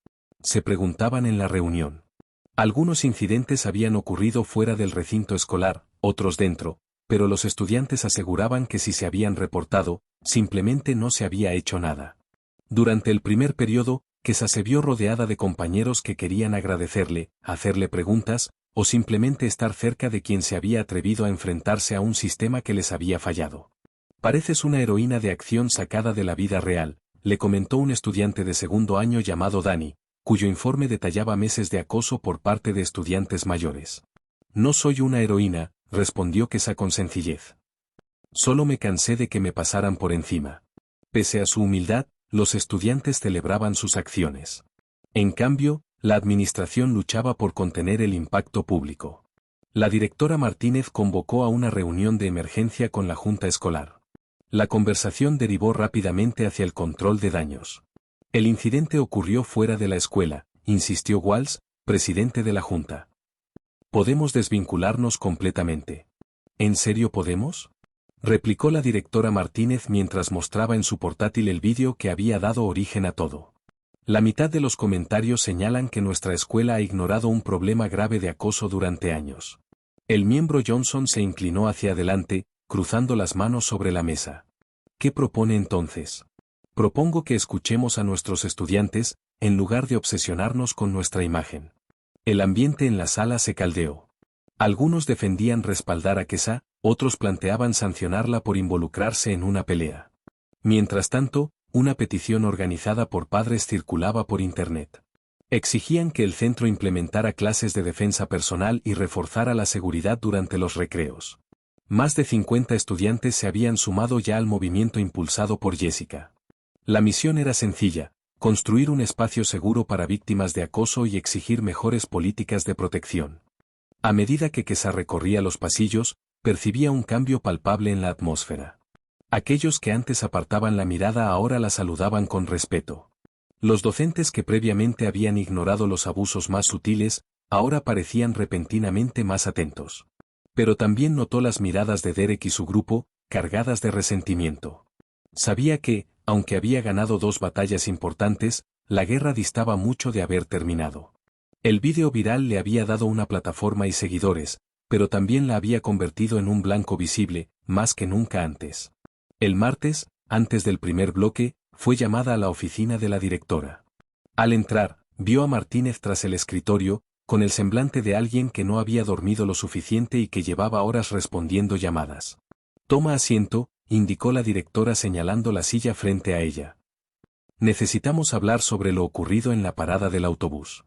se preguntaban en la reunión. Algunos incidentes habían ocurrido fuera del recinto escolar, otros dentro, pero los estudiantes aseguraban que si se habían reportado, simplemente no se había hecho nada. Durante el primer periodo, Kesa se vio rodeada de compañeros que querían agradecerle, hacerle preguntas, o simplemente estar cerca de quien se había atrevido a enfrentarse a un sistema que les había fallado. Pareces una heroína de acción sacada de la vida real, le comentó un estudiante de segundo año llamado Danny, cuyo informe detallaba meses de acoso por parte de estudiantes mayores. No soy una heroína, respondió Kesa con sencillez. Solo me cansé de que me pasaran por encima. Pese a su humildad, los estudiantes celebraban sus acciones. En cambio, la administración luchaba por contener el impacto público. La directora Martínez convocó a una reunión de emergencia con la junta escolar. La conversación derivó rápidamente hacia el control de daños. El incidente ocurrió fuera de la escuela, insistió Walsh, presidente de la junta. Podemos desvincularnos completamente. ¿En serio podemos?, replicó la directora Martínez mientras mostraba en su portátil el vídeo que había dado origen a todo. La mitad de los comentarios señalan que nuestra escuela ha ignorado un problema grave de acoso durante años. El miembro Johnson se inclinó hacia adelante, cruzando las manos sobre la mesa. ¿Qué propone entonces? Propongo que escuchemos a nuestros estudiantes, en lugar de obsesionarnos con nuestra imagen. El ambiente en la sala se caldeó. Algunos defendían respaldar a Kesa, otros planteaban sancionarla por involucrarse en una pelea. Mientras tanto, una petición organizada por padres circulaba por Internet. Exigían que el centro implementara clases de defensa personal y reforzara la seguridad durante los recreos. Más de 50 estudiantes se habían sumado ya al movimiento impulsado por Jessica. La misión era sencilla: construir un espacio seguro para víctimas de acoso y exigir mejores políticas de protección. A medida que Kesa recorría los pasillos, percibía un cambio palpable en la atmósfera. Aquellos que antes apartaban la mirada ahora la saludaban con respeto. Los docentes que previamente habían ignorado los abusos más sutiles, ahora parecían repentinamente más atentos. Pero también notó las miradas de Derek y su grupo, cargadas de resentimiento. Sabía que, aunque había ganado 2 batallas importantes, la guerra distaba mucho de haber terminado. El vídeo viral le había dado una plataforma y seguidores, pero también la había convertido en un blanco visible, más que nunca antes. El martes, antes del primer bloque, fue llamada a la oficina de la directora. Al entrar, vio a Martínez tras el escritorio, con el semblante de alguien que no había dormido lo suficiente y que llevaba horas respondiendo llamadas. Toma asiento, indicó la directora señalando la silla frente a ella. Necesitamos hablar sobre lo ocurrido en la parada del autobús.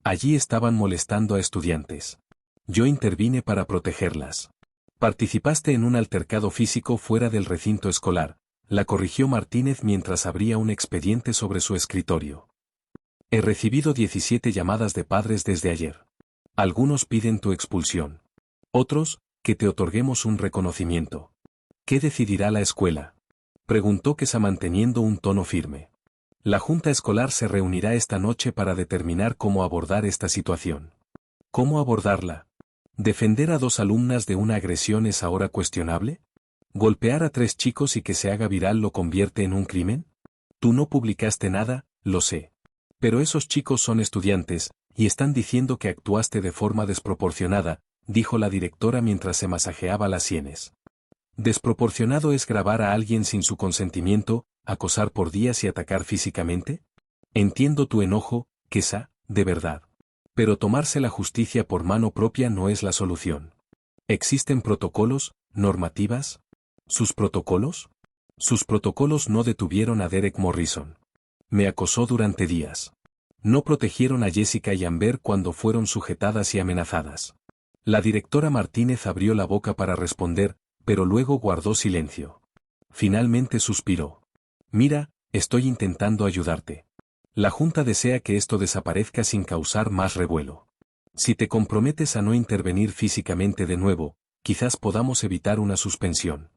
Allí estaban molestando a estudiantes. Yo intervine para protegerlas. Participaste en un altercado físico fuera del recinto escolar, la corrigió Martínez mientras abría un expediente sobre su escritorio. He recibido 17 llamadas de padres desde ayer. Algunos piden tu expulsión. Otros, que te otorguemos un reconocimiento. ¿Qué decidirá la escuela?, preguntó Kesa manteniendo un tono firme. La junta escolar se reunirá esta noche para determinar cómo abordar esta situación. ¿Cómo abordarla? ¿Defender a 2 alumnas de una agresión es ahora cuestionable? ¿Golpear a 3 chicos y que se haga viral lo convierte en un crimen? Tú no publicaste nada, lo sé. Pero esos chicos son estudiantes, y están diciendo que actuaste de forma desproporcionada, dijo la directora mientras se masajeaba las sienes. ¿Desproporcionado es grabar a alguien sin su consentimiento, acosar por días y atacar físicamente? Entiendo tu enojo, Kesa, de verdad. Pero tomarse la justicia por mano propia no es la solución. ¿Existen protocolos, normativas? ¿Sus protocolos? Sus protocolos no detuvieron a Derek Morrison. Me acosó durante días. No protegieron a Jessica y Amber cuando fueron sujetadas y amenazadas. La directora Martínez abrió la boca para responder, pero luego guardó silencio. Finalmente suspiró. Mira, estoy intentando ayudarte. La Junta desea que esto desaparezca sin causar más revuelo. Si te comprometes a no intervenir físicamente de nuevo, quizás podamos evitar una suspensión.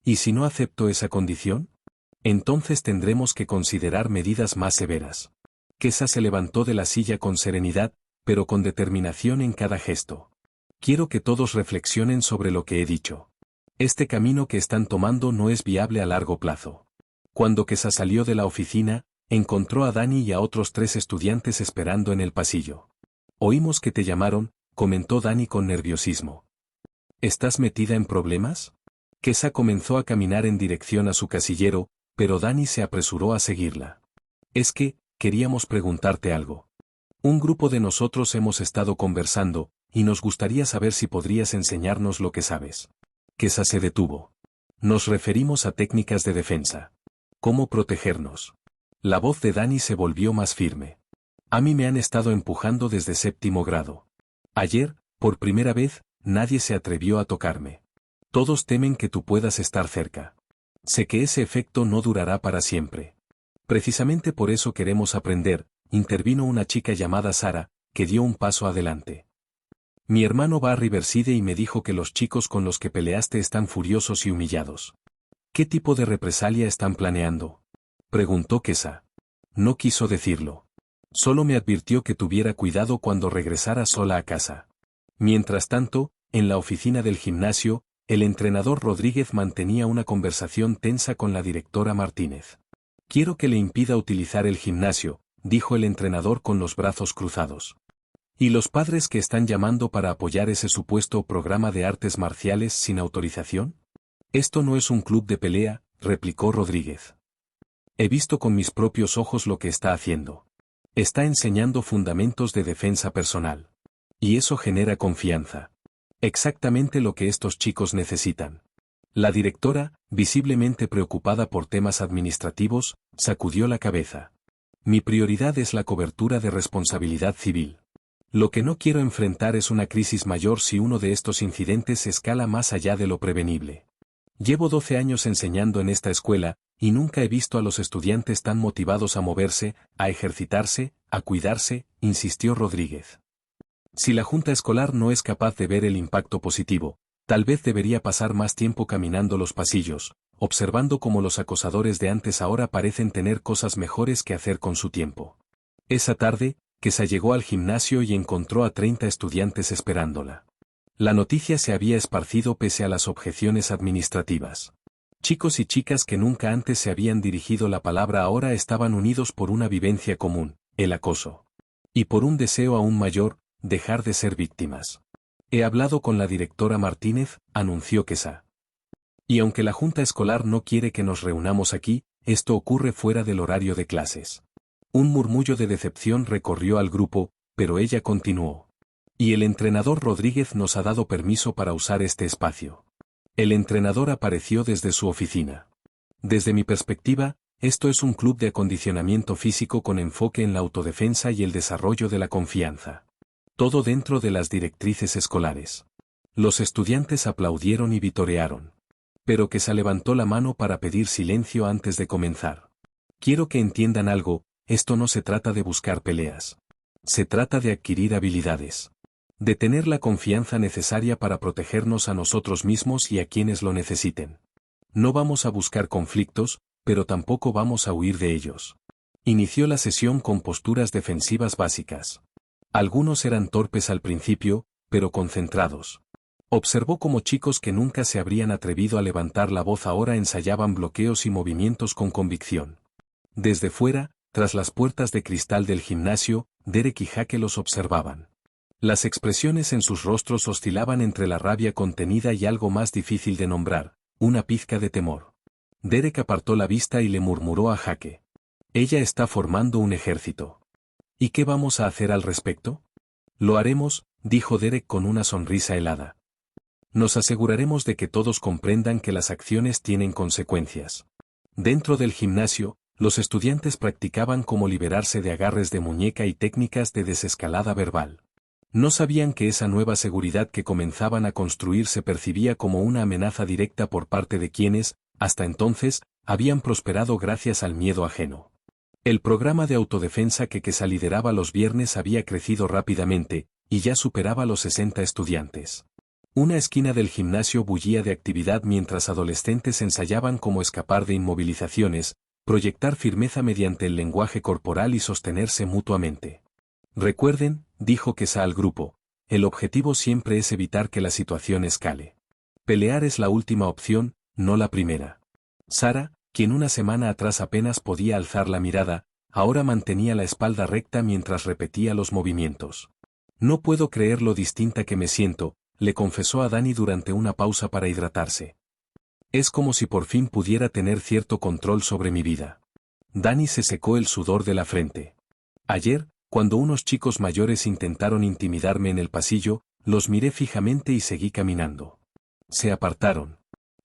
¿Y si no acepto esa condición? Entonces tendremos que considerar medidas más severas. Kesa se levantó de la silla con serenidad, pero con determinación en cada gesto. Quiero que todos reflexionen sobre lo que he dicho. Este camino que están tomando no es viable a largo plazo. Cuando Kesa salió de la oficina, encontró a Dani y a otros 3 estudiantes esperando en el pasillo. Oímos que te llamaron, comentó Dani con nerviosismo. ¿Estás metida en problemas? Kesa comenzó a caminar en dirección a su casillero, pero Dani se apresuró a seguirla. Es que, queríamos preguntarte algo. Un grupo de nosotros hemos estado conversando, y nos gustaría saber si podrías enseñarnos lo que sabes. Kesa se detuvo. Nos referimos a técnicas de defensa. ¿Cómo protegernos? La voz de Dani se volvió más firme. A mí me han estado empujando desde 7º grado. Ayer, por primera vez, nadie se atrevió a tocarme. Todos temen que tú puedas estar cerca. Sé que ese efecto no durará para siempre. Precisamente por eso queremos aprender, intervino una chica llamada Sara, que dio un paso adelante. Mi hermano va a Riverside y me dijo que los chicos con los que peleaste están furiosos y humillados. ¿Qué tipo de represalia están planeando? Preguntó Kesa. No quiso decirlo. Solo me advirtió que tuviera cuidado cuando regresara sola a casa. Mientras tanto, en la oficina del gimnasio, el entrenador Rodríguez mantenía una conversación tensa con la directora Martínez. Quiero que le impida utilizar el gimnasio, dijo el entrenador con los brazos cruzados. ¿Y los padres que están llamando para apoyar ese supuesto programa de artes marciales sin autorización? Esto no es un club de pelea, replicó Rodríguez. He visto con mis propios ojos lo que está haciendo. Está enseñando fundamentos de defensa personal. Y eso genera confianza. Exactamente lo que estos chicos necesitan. La directora, visiblemente preocupada por temas administrativos, sacudió la cabeza. Mi prioridad es la cobertura de responsabilidad civil. Lo que no quiero enfrentar es una crisis mayor si uno de estos incidentes escala más allá de lo prevenible. Llevo 12 años enseñando en esta escuela, y nunca he visto a los estudiantes tan motivados a moverse, a ejercitarse, a cuidarse, insistió Rodríguez. Si la junta escolar no es capaz de ver el impacto positivo, tal vez debería pasar más tiempo caminando los pasillos, observando cómo los acosadores de antes ahora parecen tener cosas mejores que hacer con su tiempo. Esa tarde, Kesa llegó al gimnasio y encontró a 30 estudiantes esperándola. La noticia se había esparcido pese a las objeciones administrativas. Chicos y chicas que nunca antes se habían dirigido la palabra ahora estaban unidos por una vivencia común, el acoso. Y por un deseo aún mayor, dejar de ser víctimas. He hablado con la directora Martínez, anunció Kesa. Y aunque la junta escolar no quiere que nos reunamos aquí, esto ocurre fuera del horario de clases. Un murmullo de decepción recorrió al grupo, pero ella continuó. Y el entrenador Rodríguez nos ha dado permiso para usar este espacio. El entrenador apareció desde su oficina. Desde mi perspectiva, esto es un club de acondicionamiento físico con enfoque en la autodefensa y el desarrollo de la confianza. Todo dentro de las directrices escolares. Los estudiantes aplaudieron y vitorearon. Pero Kesa levantó la mano para pedir silencio antes de comenzar. Quiero que entiendan algo, esto no se trata de buscar peleas. Se trata de adquirir habilidades. De tener la confianza necesaria para protegernos a nosotros mismos y a quienes lo necesiten. No vamos a buscar conflictos, pero tampoco vamos a huir de ellos. Inició la sesión con posturas defensivas básicas. Algunos eran torpes al principio, pero concentrados. Observó cómo chicos que nunca se habrían atrevido a levantar la voz ahora ensayaban bloqueos y movimientos con convicción. Desde fuera, tras las puertas de cristal del gimnasio, Derek y Jaque los observaban. Las expresiones en sus rostros oscilaban entre la rabia contenida y algo más difícil de nombrar, una pizca de temor. Derek apartó la vista y le murmuró a Jaque. Ella está formando un ejército. ¿Y qué vamos a hacer al respecto? Lo haremos, dijo Derek con una sonrisa helada. Nos aseguraremos de que todos comprendan que las acciones tienen consecuencias. Dentro del gimnasio, los estudiantes practicaban cómo liberarse de agarres de muñeca y técnicas de desescalada verbal. No sabían que esa nueva seguridad que comenzaban a construir se percibía como una amenaza directa por parte de quienes, hasta entonces, habían prosperado gracias al miedo ajeno. El programa de autodefensa que Kesa lideraba los viernes había crecido rápidamente, y ya superaba los 60 estudiantes. Una esquina del gimnasio bullía de actividad mientras adolescentes ensayaban cómo escapar de inmovilizaciones, proyectar firmeza mediante el lenguaje corporal y sostenerse mutuamente. Recuerden, dijo Kesa al grupo, el objetivo siempre es evitar que la situación escale. Pelear es la última opción, no la primera. Sara, quien una semana atrás apenas podía alzar la mirada, ahora mantenía la espalda recta mientras repetía los movimientos. No puedo creer lo distinta que me siento, le confesó a Dani durante una pausa para hidratarse. Es como si por fin pudiera tener cierto control sobre mi vida. Dani se secó el sudor de la frente. Ayer, cuando unos chicos mayores intentaron intimidarme en el pasillo, los miré fijamente y seguí caminando. Se apartaron.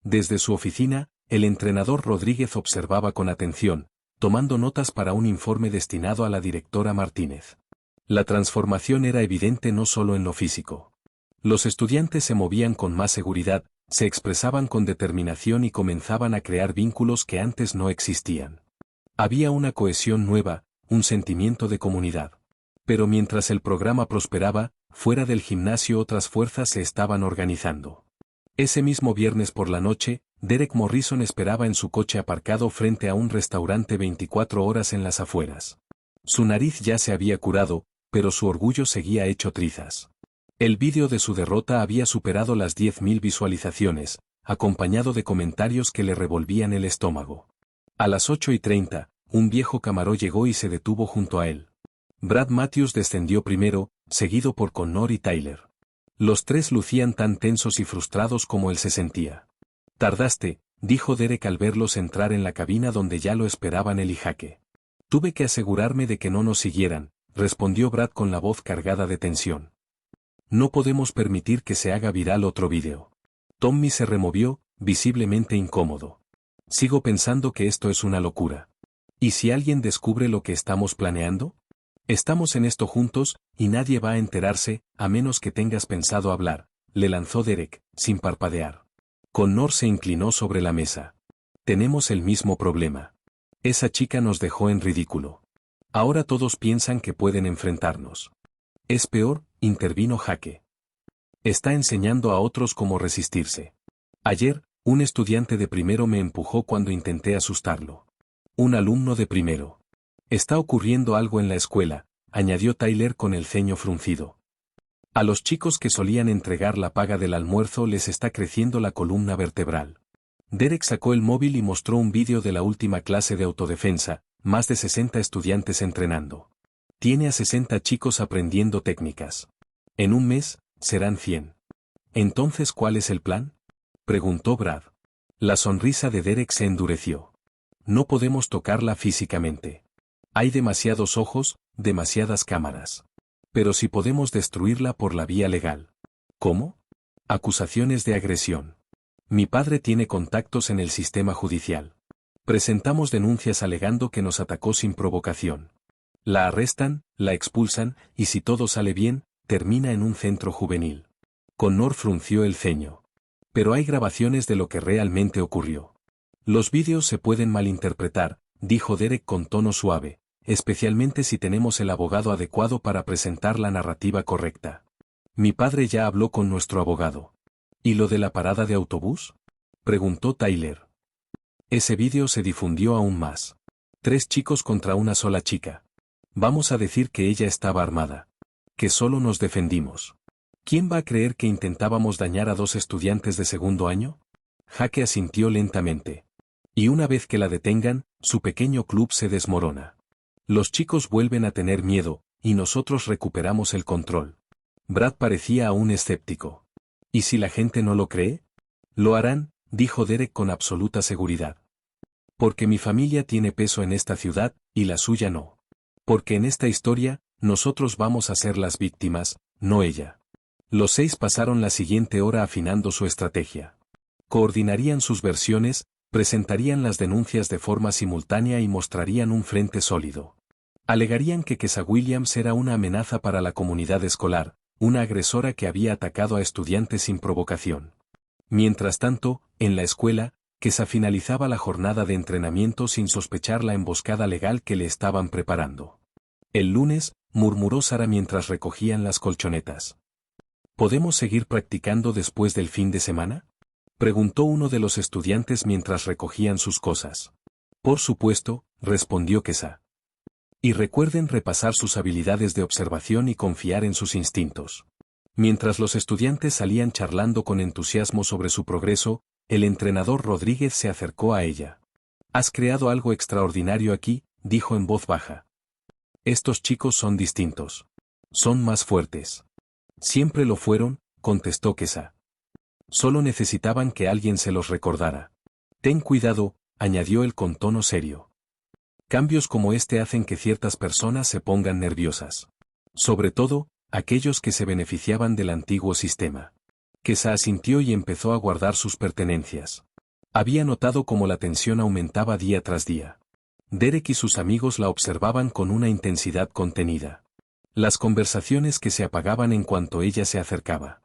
Desde su oficina, el entrenador Rodríguez observaba con atención, tomando notas para un informe destinado a la directora Martínez. La transformación era evidente no solo en lo físico. Los estudiantes se movían con más seguridad, se expresaban con determinación y comenzaban a crear vínculos que antes no existían. Había una cohesión nueva, un sentimiento de comunidad. Pero mientras el programa prosperaba, fuera del gimnasio otras fuerzas se estaban organizando. Ese mismo viernes por la noche, Derek Morrison esperaba en su coche aparcado frente a un restaurante 24 horas en las afueras. Su nariz ya se había curado, pero su orgullo seguía hecho trizas. El vídeo de su derrota había superado las 10.000 visualizaciones, acompañado de comentarios que le revolvían el estómago. A las 8:30, un viejo camarón llegó y se detuvo junto a él. Brad Matthews descendió primero, seguido por Connor y Tyler. Los tres lucían tan tensos y frustrados como él se sentía. Tardaste, dijo Derek al verlos entrar en la cabina donde ya lo esperaban él y Jake. Tuve que asegurarme de que no nos siguieran, respondió Brad con la voz cargada de tensión. No podemos permitir que se haga viral otro vídeo. Tommy se removió, visiblemente incómodo. Sigo pensando que esto es una locura. ¿Y si alguien descubre lo que estamos planeando? Estamos en esto juntos, y nadie va a enterarse, a menos que tengas pensado hablar, le lanzó Derek, sin parpadear. Connor se inclinó sobre la mesa. Tenemos el mismo problema. Esa chica nos dejó en ridículo. Ahora todos piensan que pueden enfrentarnos. Es peor, intervino Jake. Está enseñando a otros cómo resistirse. Ayer, un estudiante de primero me empujó cuando intenté asustarlo. Un alumno de primero. Está ocurriendo algo en la escuela, añadió Tyler con el ceño fruncido. A los chicos que solían entregar la paga del almuerzo les está creciendo la columna vertebral. Derek sacó el móvil y mostró un vídeo de la última clase de autodefensa, más de 60 estudiantes entrenando. Tiene a 60 chicos aprendiendo técnicas. En un mes, serán 100. ¿Entonces cuál es el plan?, preguntó Brad. La sonrisa de Derek se endureció. No podemos tocarla físicamente. Hay demasiados ojos, demasiadas cámaras. Pero si podemos destruirla por la vía legal. ¿Cómo? Acusaciones de agresión. Mi padre tiene contactos en el sistema judicial. Presentamos denuncias alegando que nos atacó sin provocación. La arrestan, la expulsan, y si todo sale bien, termina en un centro juvenil. Connor frunció el ceño. Pero hay grabaciones de lo que realmente ocurrió. Los vídeos se pueden malinterpretar, dijo Derek con tono suave, especialmente si tenemos el abogado adecuado para presentar la narrativa correcta. Mi padre ya habló con nuestro abogado. ¿Y lo de la parada de autobús?, preguntó Tyler. Ese vídeo se difundió aún más. 3 chicos contra una sola chica. Vamos a decir que ella estaba armada. Que solo nos defendimos. ¿Quién va a creer que intentábamos dañar a 2 estudiantes de segundo año? Jake asintió lentamente. Y una vez que la detengan, su pequeño club se desmorona. Los chicos vuelven a tener miedo, y nosotros recuperamos el control. Brad parecía aún escéptico. ¿Y si la gente no lo cree? Lo harán, dijo Derek con absoluta seguridad. Porque mi familia tiene peso en esta ciudad, y la suya no. Porque en esta historia, nosotros vamos a ser las víctimas, no ella. Los 6 pasaron la siguiente hora afinando su estrategia. Coordinarían sus versiones, presentarían las denuncias de forma simultánea y mostrarían un frente sólido. Alegarían que Kesa Williams era una amenaza para la comunidad escolar, una agresora que había atacado a estudiantes sin provocación. Mientras tanto, en la escuela, Kesa finalizaba la jornada de entrenamiento sin sospechar la emboscada legal que le estaban preparando. El lunes, murmuró Sara mientras recogían las colchonetas. ¿Podemos seguir practicando después del fin de semana?, preguntó uno de los estudiantes mientras recogían sus cosas. Por supuesto, respondió Kesa. Y recuerden repasar sus habilidades de observación y confiar en sus instintos. Mientras los estudiantes salían charlando con entusiasmo sobre su progreso, el entrenador Rodríguez se acercó a ella. «Has creado algo extraordinario aquí», dijo en voz baja. «Estos chicos son distintos. Son más fuertes». «Siempre lo fueron», contestó Kesa. «Solo necesitaban que alguien se los recordara». «Ten cuidado», añadió él con tono serio. «Cambios como este hacen que ciertas personas se pongan nerviosas. Sobre todo, aquellos que se beneficiaban del antiguo sistema». Kesa asintió y empezó a guardar sus pertenencias. Había notado cómo la tensión aumentaba día tras día. Derek y sus amigos la observaban con una intensidad contenida. Las conversaciones que se apagaban en cuanto ella se acercaba.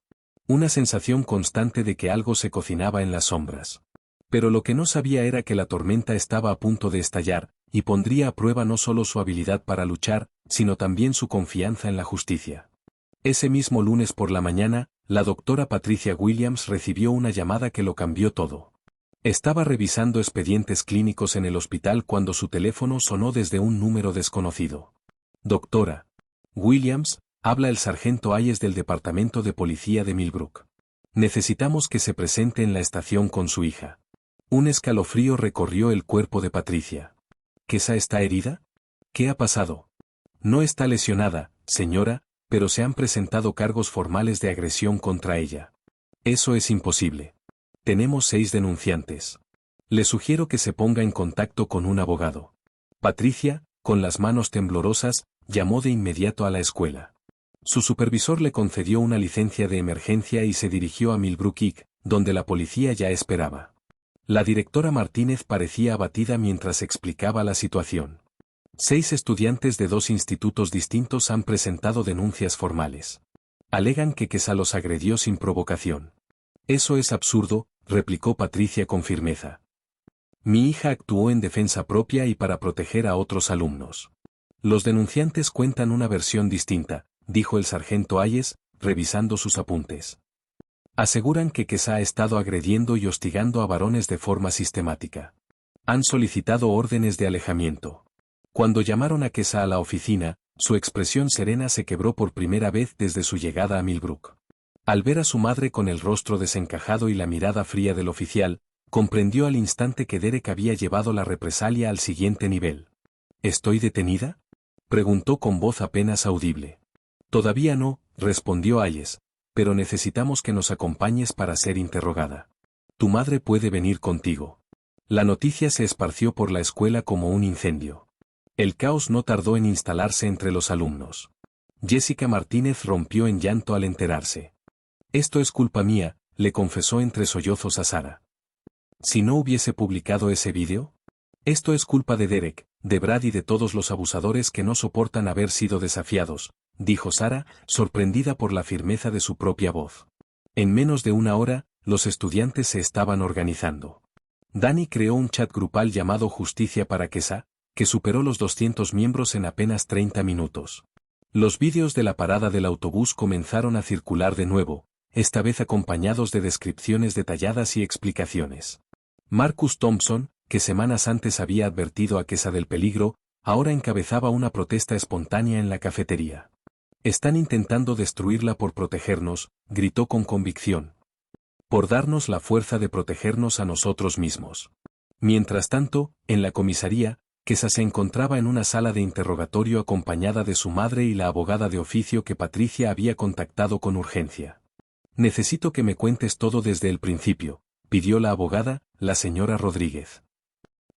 Una sensación constante de que algo se cocinaba en las sombras. Pero lo que no sabía era que la tormenta estaba a punto de estallar, y pondría a prueba no solo su habilidad para luchar, sino también su confianza en la justicia. Ese mismo lunes por la mañana, la doctora Patricia Williams recibió una llamada que lo cambió todo. Estaba revisando expedientes clínicos en el hospital cuando su teléfono sonó desde un número desconocido. «Doctora Williams», habla el sargento Hayes del Departamento de Policía de Millbrook. «Necesitamos que se presente en la estación con su hija». Un escalofrío recorrió el cuerpo de Patricia. ¿Kesa está herida? ¿Qué ha pasado? No está lesionada, señora, pero se han presentado cargos formales de agresión contra ella. Eso es imposible. Tenemos 6 denunciantes. Le sugiero que se ponga en contacto con un abogado. Patricia, con las manos temblorosas, llamó de inmediato a la escuela. Su supervisor le concedió una licencia de emergencia y se dirigió a Millbrook High, donde la policía ya esperaba. La directora Martínez parecía abatida mientras explicaba la situación. 6 estudiantes de 2 institutos distintos han presentado denuncias formales. Alegan que Kesa los agredió sin provocación. Eso es absurdo, replicó Patricia con firmeza. Mi hija actuó en defensa propia y para proteger a otros alumnos. Los denunciantes cuentan una versión distinta, dijo el sargento Hayes, revisando sus apuntes. Aseguran que Kesa ha estado agrediendo y hostigando a varones de forma sistemática. Han solicitado órdenes de alejamiento. Cuando llamaron a Kesa a la oficina, su expresión serena se quebró por primera vez desde su llegada a Millbrook. Al ver a su madre con el rostro desencajado y la mirada fría del oficial, comprendió al instante que Derek había llevado la represalia al siguiente nivel. ¿Estoy detenida?, preguntó con voz apenas audible. Todavía no, respondió Hayes, pero necesitamos que nos acompañes para ser interrogada. Tu madre puede venir contigo. La noticia se esparció por la escuela como un incendio. El caos no tardó en instalarse entre los alumnos. Jessica Martínez rompió en llanto al enterarse. Esto es culpa mía, le confesó entre sollozos a Sara. Si no hubiese publicado ese vídeo. Esto es culpa de Derek, de Brad y de todos los abusadores que no soportan haber sido desafiados, dijo Sara, sorprendida por la firmeza de su propia voz. En menos de una hora, los estudiantes se estaban organizando. Dani creó un chat grupal llamado Justicia para Kesa, que superó los 200 miembros en apenas 30 minutos. Los vídeos de la parada del autobús comenzaron a circular de nuevo, esta vez acompañados de descripciones detalladas y explicaciones. Marcus Thompson, que semanas antes había advertido a Kesa del peligro, ahora encabezaba una protesta espontánea en la cafetería. «Están intentando destruirla por protegernos», gritó con convicción. «Por darnos la fuerza de protegernos a nosotros mismos». Mientras tanto, en la comisaría, Kesa se encontraba en una sala de interrogatorio acompañada de su madre y la abogada de oficio que Patricia había contactado con urgencia. «Necesito que me cuentes todo desde el principio», pidió la abogada, la señora Rodríguez.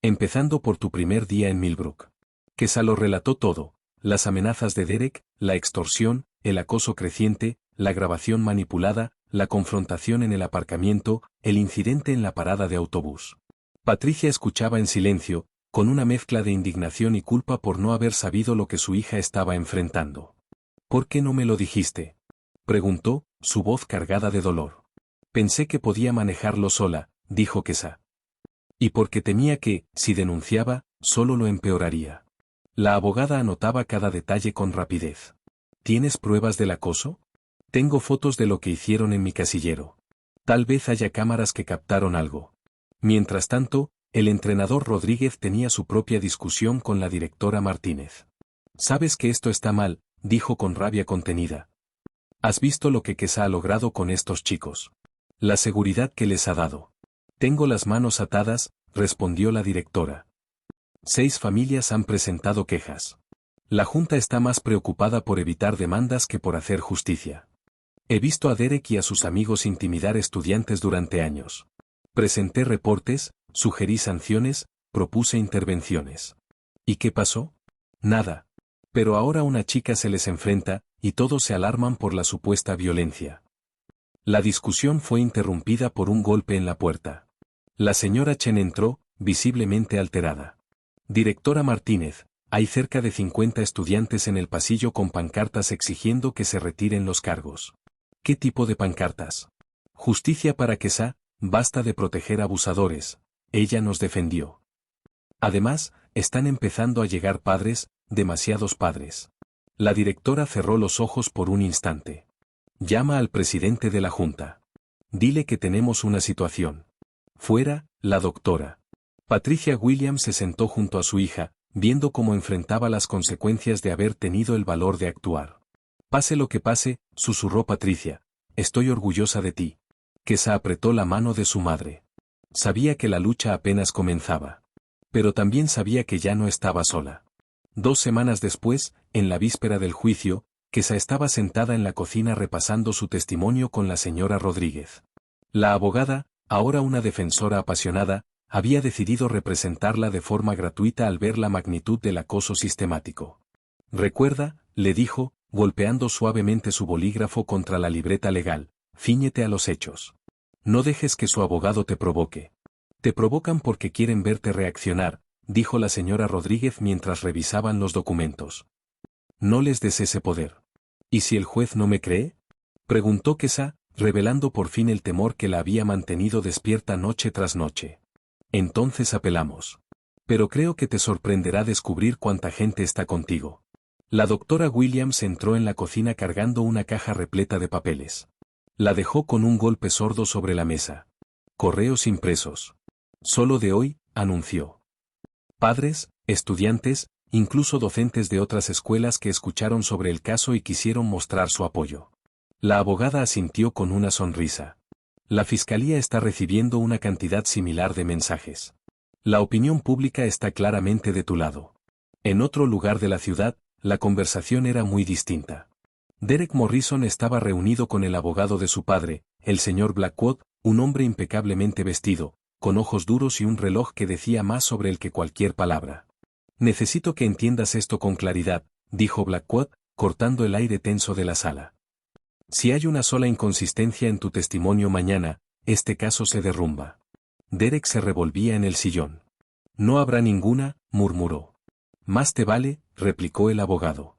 Empezando por tu primer día en Millbrook. Queso lo relató todo: las amenazas de Derek, la extorsión, el acoso creciente, la grabación manipulada, la confrontación en el aparcamiento, el incidente en la parada de autobús. Patricia escuchaba en silencio, con una mezcla de indignación y culpa por no haber sabido lo que su hija estaba enfrentando. ¿Por qué no me lo dijiste?, preguntó, su voz cargada de dolor. Pensé que podía manejarlo sola, dijo Queso. Y porque temía que, si denunciaba, solo lo empeoraría. La abogada anotaba cada detalle con rapidez. ¿Tienes pruebas del acoso? Tengo fotos de lo que hicieron en mi casillero. Tal vez haya cámaras que captaron algo. Mientras tanto, el entrenador Rodríguez tenía su propia discusión con la directora Martínez. Sabes que esto está mal, dijo con rabia contenida. ¿Has visto lo que Queso ha logrado con estos chicos? La seguridad que les ha dado. Tengo las manos atadas, respondió la directora. 6 familias han presentado quejas. La Junta está más preocupada por evitar demandas que por hacer justicia. He visto a Derek y a sus amigos intimidar estudiantes durante años. Presenté reportes, sugerí sanciones, propuse intervenciones. ¿Y qué pasó? Nada. Pero ahora una chica se les enfrenta, y todos se alarman por la supuesta violencia. La discusión fue interrumpida por un golpe en la puerta. La señora Chen entró, visiblemente alterada. Directora Martínez, hay cerca de 50 estudiantes en el pasillo con pancartas exigiendo que se retiren los cargos. ¿Qué tipo de pancartas? Justicia para Queso, basta de proteger abusadores, ella nos defendió. Además, están empezando a llegar padres, demasiados padres. La directora cerró los ojos por un instante. Llama al presidente de la Junta. Dile que tenemos una situación. Fuera, la doctora. Patricia Williams se sentó junto a su hija, viendo cómo enfrentaba las consecuencias de haber tenido el valor de actuar. Pase lo que pase, susurró Patricia, estoy orgullosa de ti. Queso apretó la mano de su madre. Sabía que la lucha apenas comenzaba. Pero también sabía que ya no estaba sola. 2 semanas después, en la víspera del juicio, Queso estaba sentada en la cocina repasando su testimonio con la señora Rodríguez. La abogada, ahora una defensora apasionada, había decidido representarla de forma gratuita al ver la magnitud del acoso sistemático. Recuerda, le dijo, golpeando suavemente su bolígrafo contra la libreta legal, cíñete a los hechos. No dejes que su abogado te provoque. Te provocan porque quieren verte reaccionar, dijo la señora Rodríguez mientras revisaban los documentos. No les des ese poder. ¿Y si el juez no me cree?, preguntó Queso, revelando por fin el temor que la había mantenido despierta noche tras noche. Entonces apelamos. Pero creo que te sorprenderá descubrir cuánta gente está contigo. La doctora Williams entró en la cocina cargando una caja repleta de papeles. La dejó con un golpe sordo sobre la mesa. Correos impresos. Solo de hoy, anunció. Padres, estudiantes, incluso docentes de otras escuelas que escucharon sobre el caso y quisieron mostrar su apoyo. La abogada asintió con una sonrisa. La fiscalía está recibiendo una cantidad similar de mensajes. La opinión pública está claramente de tu lado. En otro lugar de la ciudad, la conversación era muy distinta. Derek Morrison estaba reunido con el abogado de su padre, el señor Blackwood, un hombre impecablemente vestido, con ojos duros y un reloj que decía más sobre él que cualquier palabra. Necesito que entiendas esto con claridad, dijo Blackwood, cortando el aire tenso de la sala. Si hay una sola inconsistencia en tu testimonio mañana, este caso se derrumba. Derek se revolvía en el sillón. No habrá ninguna, murmuró. Más te vale, replicó el abogado.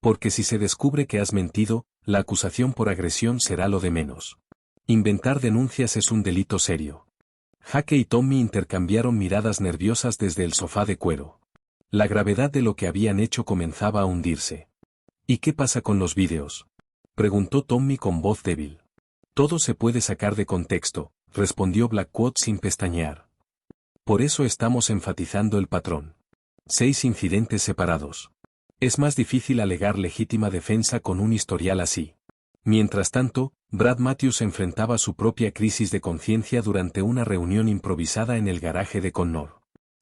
Porque si se descubre que has mentido, la acusación por agresión será lo de menos. Inventar denuncias es un delito serio. Jake y Tommy intercambiaron miradas nerviosas desde el sofá de cuero. La gravedad de lo que habían hecho comenzaba a hundirse. ¿Y qué pasa con los vídeos?, preguntó Tommy con voz débil. Todo se puede sacar de contexto, respondió Blackwood sin pestañear. Por eso estamos enfatizando el patrón. 6 incidentes separados. Es más difícil alegar legítima defensa con un historial así. Mientras tanto, Brad Matthews enfrentaba su propia crisis de conciencia durante una reunión improvisada en el garaje de Connor.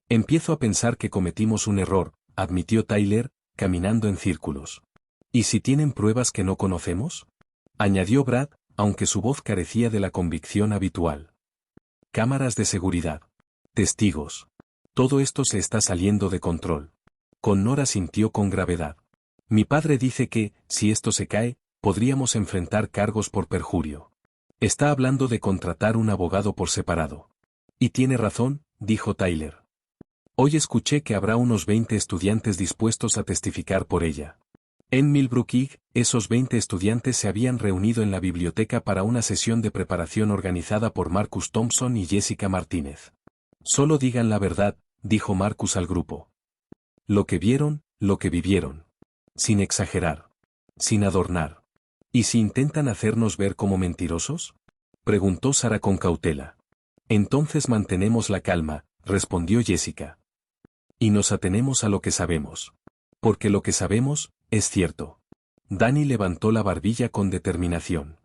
Empiezo a pensar que cometimos un error, admitió Tyler, caminando en círculos. ¿Y si tienen pruebas que no conocemos?, añadió Brad, aunque su voz carecía de la convicción habitual. Cámaras de seguridad. Testigos. Todo esto se está saliendo de control. Connor sintió con gravedad. Mi padre dice que, si esto se cae, podríamos enfrentar cargos por perjurio. Está hablando de contratar un abogado por separado. Y tiene razón, dijo Tyler. Hoy escuché que habrá unos 20 estudiantes dispuestos a testificar por ella. En Millbrook Ig, esos 20 estudiantes se habían reunido en la biblioteca para una sesión de preparación organizada por Marcus Thompson y Jessica Martínez. Solo digan la verdad, dijo Marcus al grupo. Lo que vieron, lo que vivieron. Sin exagerar. Sin adornar. ¿Y si intentan hacernos ver como mentirosos? Preguntó Sara con cautela. Entonces mantenemos la calma, respondió Jessica. Y nos atenemos a lo que sabemos. Porque lo que sabemos, es cierto. Danny levantó la barbilla con determinación.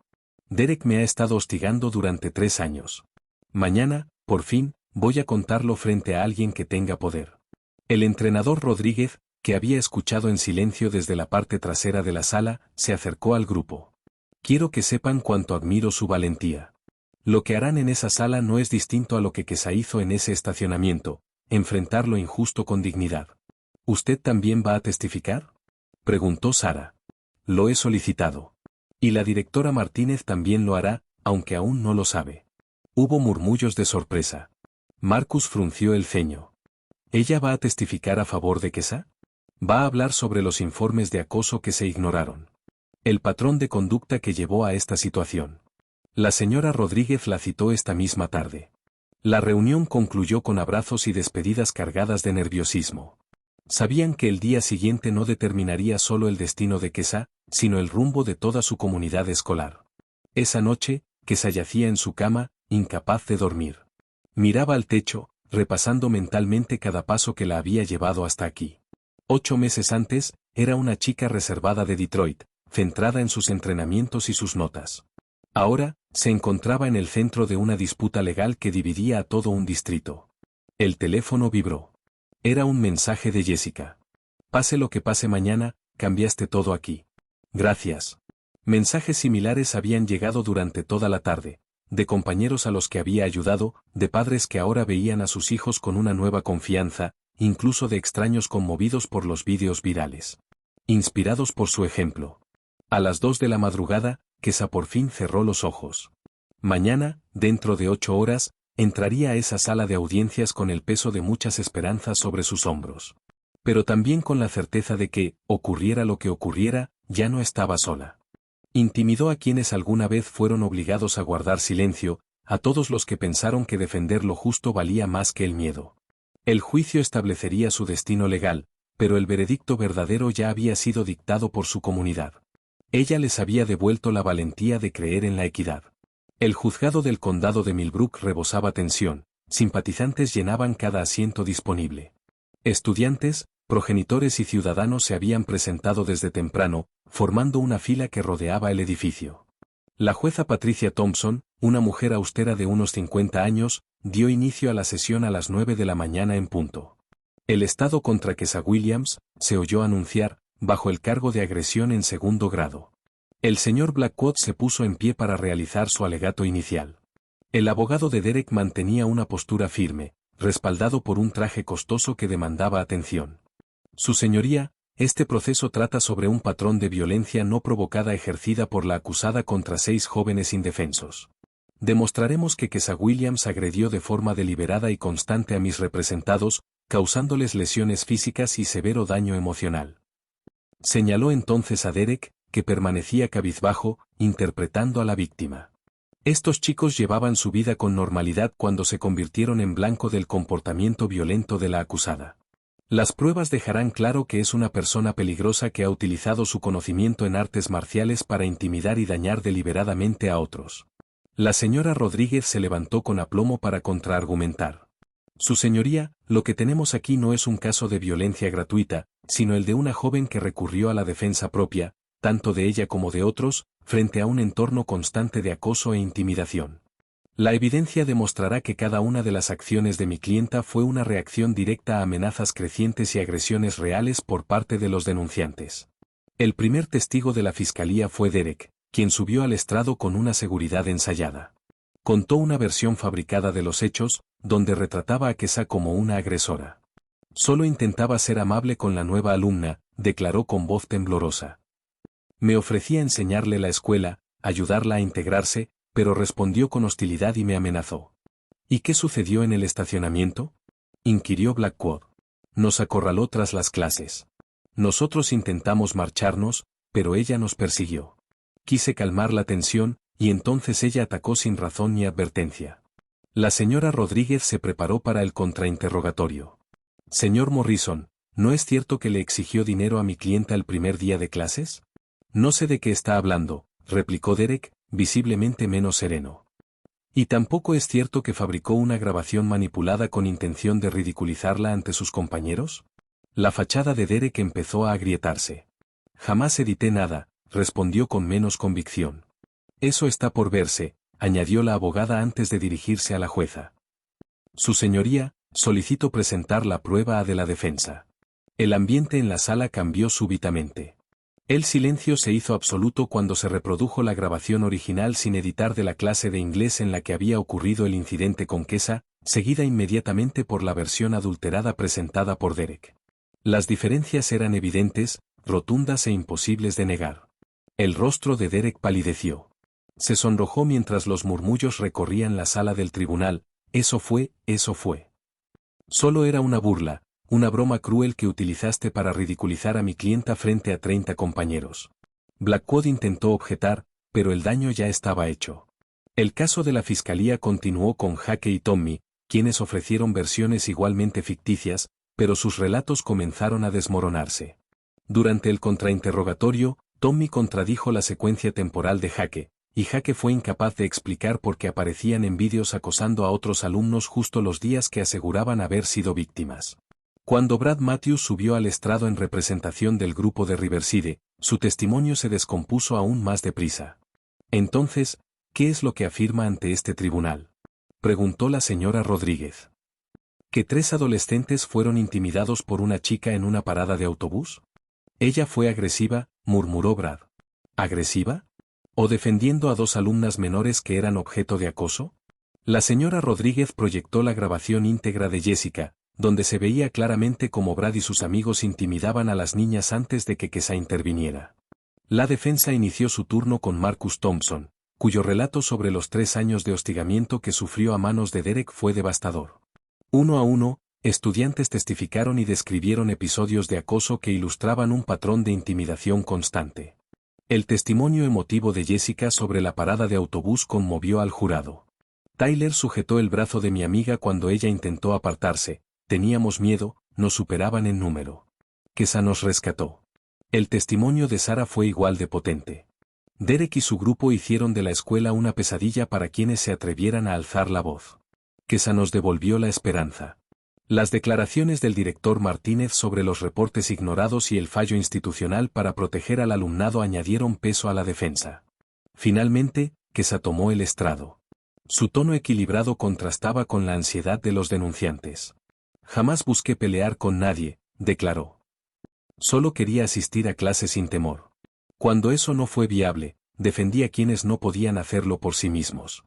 Derek me ha estado hostigando durante 3 años. Mañana, por fin, voy a contarlo frente a alguien que tenga poder. El entrenador Rodríguez, que había escuchado en silencio desde la parte trasera de la sala, se acercó al grupo. Quiero que sepan cuánto admiro su valentía. Lo que harán en esa sala no es distinto a lo que Kesa hizo en ese estacionamiento, enfrentar lo injusto con dignidad. ¿Usted también va a testificar?, preguntó Sara. Lo he solicitado. Y la directora Martínez también lo hará, aunque aún no lo sabe. Hubo murmullos de sorpresa. Marcus frunció el ceño. ¿Ella va a testificar a favor de Kesa? Va a hablar sobre los informes de acoso que se ignoraron. El patrón de conducta que llevó a esta situación. La señora Rodríguez la citó esta misma tarde. La reunión concluyó con abrazos y despedidas cargadas de nerviosismo. Sabían que el día siguiente no determinaría solo el destino de Kesa, sino el rumbo de toda su comunidad escolar. Esa noche, Kesa yacía en su cama, incapaz de dormir. Miraba al techo, repasando mentalmente cada paso que la había llevado hasta aquí. 8 meses antes, era una chica reservada de Detroit, centrada en sus entrenamientos y sus notas. Ahora, se encontraba en el centro de una disputa legal que dividía a todo un distrito. El teléfono vibró. Era un mensaje de Jessica. Pase lo que pase mañana, cambiaste todo aquí. Gracias. Mensajes similares habían llegado durante toda la tarde, de compañeros a los que había ayudado, de padres que ahora veían a sus hijos con una nueva confianza, incluso de extraños conmovidos por los vídeos virales. Inspirados por su ejemplo. A las 2 de la madrugada, Kesa por fin cerró los ojos. Mañana, dentro de 8 horas, entraría a esa sala de audiencias con el peso de muchas esperanzas sobre sus hombros. Pero también con la certeza de que, ocurriera lo que ocurriera, ya no estaba sola. Intimidó a quienes alguna vez fueron obligados a guardar silencio, a todos los que pensaron que defender lo justo valía más que el miedo. El juicio establecería su destino legal, pero el veredicto verdadero ya había sido dictado por su comunidad. Ella les había devuelto la valentía de creer en la equidad. El juzgado del condado de Millbrook rebosaba tensión, simpatizantes llenaban cada asiento disponible. Estudiantes, progenitores y ciudadanos se habían presentado desde temprano, formando una fila que rodeaba el edificio. La jueza Patricia Thompson, una mujer austera de unos 50 años, dio inicio a la sesión a las 9 de la mañana en punto. El estado contra Kesa Williams, se oyó anunciar, bajo el cargo de agresión en segundo grado. El señor Blackwood se puso en pie para realizar su alegato inicial. El abogado de Derek mantenía una postura firme, respaldado por un traje costoso que demandaba atención. Su señoría, este proceso trata sobre un patrón de violencia no provocada ejercida por la acusada contra 6 jóvenes indefensos. Demostraremos que Kesa Williams agredió de forma deliberada y constante a mis representados, causándoles lesiones físicas y severo daño emocional. Señaló entonces a Derek, que permanecía cabizbajo, interpretando a la víctima. Estos chicos llevaban su vida con normalidad cuando se convirtieron en blanco del comportamiento violento de la acusada. Las pruebas dejarán claro que es una persona peligrosa que ha utilizado su conocimiento en artes marciales para intimidar y dañar deliberadamente a otros. La señora Rodríguez se levantó con aplomo para contraargumentar. Su señoría, lo que tenemos aquí no es un caso de violencia gratuita, sino el de una joven que recurrió a la defensa propia, tanto de ella como de otros, frente a un entorno constante de acoso e intimidación. La evidencia demostrará que cada una de las acciones de mi clienta fue una reacción directa a amenazas crecientes y agresiones reales por parte de los denunciantes. El primer testigo de la fiscalía fue Derek, quien subió al estrado con una seguridad ensayada. Contó una versión fabricada de los hechos, donde retrataba a Kesa como una agresora. Solo intentaba ser amable con la nueva alumna, declaró con voz temblorosa. Me ofrecía enseñarle la escuela, ayudarla a integrarse, pero respondió con hostilidad y me amenazó. ¿Y qué sucedió en el estacionamiento?, inquirió Blackwood. Nos acorraló tras las clases. Nosotros intentamos marcharnos, pero ella nos persiguió. Quise calmar la tensión, y entonces ella atacó sin razón ni advertencia. La señora Rodríguez se preparó para el contrainterrogatorio. Señor Morrison, ¿no es cierto que le exigió dinero a mi clienta el primer día de clases? No sé de qué está hablando, replicó Derek, visiblemente menos sereno. ¿Y tampoco es cierto que fabricó una grabación manipulada con intención de ridiculizarla ante sus compañeros? La fachada de Derek empezó a agrietarse. Jamás edité nada, respondió con menos convicción. Eso está por verse, añadió la abogada antes de dirigirse a la jueza. Su señoría, solicito presentar la prueba de la defensa. El ambiente en la sala cambió súbitamente. El silencio se hizo absoluto cuando se reprodujo la grabación original sin editar de la clase de inglés en la que había ocurrido el incidente con Kesa, seguida inmediatamente por la versión adulterada presentada por Derek. Las diferencias eran evidentes, rotundas e imposibles de negar. El rostro de Derek palideció. Se sonrojó mientras los murmullos recorrían la sala del tribunal. Eso fue. Solo era una burla, una broma cruel que utilizaste para ridiculizar a mi clienta frente a 30 compañeros. Blackwood intentó objetar, pero el daño ya estaba hecho. El caso de la fiscalía continuó con Jake y Tommy, quienes ofrecieron versiones igualmente ficticias, pero sus relatos comenzaron a desmoronarse. Durante el contrainterrogatorio, Tommy contradijo la secuencia temporal de Jake, y Jake fue incapaz de explicar por qué aparecían en vídeos acosando a otros alumnos justo los días que aseguraban haber sido víctimas. Cuando Brad Matthews subió al estrado en representación del grupo de Riverside, su testimonio se descompuso aún más deprisa. Entonces, ¿qué es lo que afirma ante este tribunal?, preguntó la señora Rodríguez. ¿Que 3 adolescentes fueron intimidados por una chica en una parada de autobús? Ella fue agresiva, murmuró Brad. ¿Agresiva? ¿O defendiendo a 2 alumnas menores que eran objeto de acoso? La señora Rodríguez proyectó la grabación íntegra de Jessica, donde se veía claramente cómo Brad y sus amigos intimidaban a las niñas antes de que Kesa interviniera. La defensa inició su turno con Marcus Thompson, cuyo relato sobre los 3 años de hostigamiento que sufrió a manos de Derek fue devastador. Uno a uno, estudiantes testificaron y describieron episodios de acoso que ilustraban un patrón de intimidación constante. El testimonio emotivo de Jessica sobre la parada de autobús conmovió al jurado. Tyler sujetó el brazo de mi amiga cuando ella intentó apartarse. Teníamos miedo, nos superaban en número. Kesa nos rescató. El testimonio de Sarah fue igual de potente. Derek y su grupo hicieron de la escuela una pesadilla para quienes se atrevieran a alzar la voz. Kesa nos devolvió la esperanza. Las declaraciones del director Martínez sobre los reportes ignorados y el fallo institucional para proteger al alumnado añadieron peso a la defensa. Finalmente, Kesa tomó el estrado. Su tono equilibrado contrastaba con la ansiedad de los denunciantes. Jamás busqué pelear con nadie, declaró. Solo quería asistir a clases sin temor. Cuando eso no fue viable, defendí a quienes no podían hacerlo por sí mismos.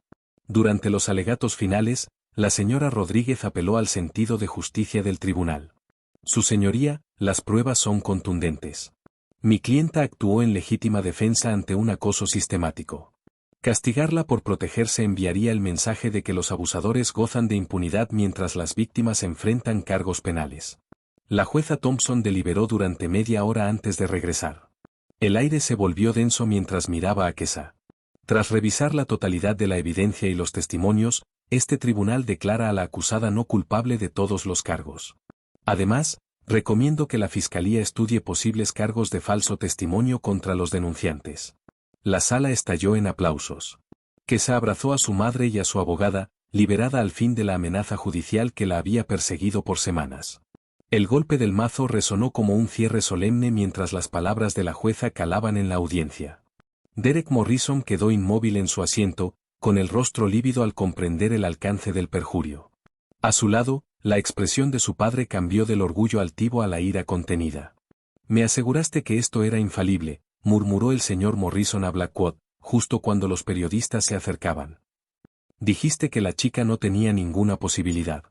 Durante los alegatos finales, la señora Rodríguez apeló al sentido de justicia del tribunal. Su señoría, las pruebas son contundentes. Mi clienta actuó en legítima defensa ante un acoso sistemático. Castigarla por protegerse enviaría el mensaje de que los abusadores gozan de impunidad mientras las víctimas enfrentan cargos penales. La jueza Thompson deliberó durante media hora antes de regresar. El aire se volvió denso mientras miraba a Kesa. Tras revisar la totalidad de la evidencia y los testimonios, este tribunal declara a la acusada no culpable de todos los cargos. Además, recomiendo que la fiscalía estudie posibles cargos de falso testimonio contra los denunciantes. La sala estalló en aplausos. Kesa abrazó a su madre y a su abogada, liberada al fin de la amenaza judicial que la había perseguido por semanas. El golpe del mazo resonó como un cierre solemne mientras las palabras de la jueza calaban en la audiencia. Derek Morrison quedó inmóvil en su asiento, con el rostro lívido al comprender el alcance del perjurio. A su lado, la expresión de su padre cambió del orgullo altivo a la ira contenida. Me aseguraste que esto era infalible, murmuró el señor Morrison a Blackwood, justo cuando los periodistas se acercaban. Dijiste que la chica no tenía ninguna posibilidad.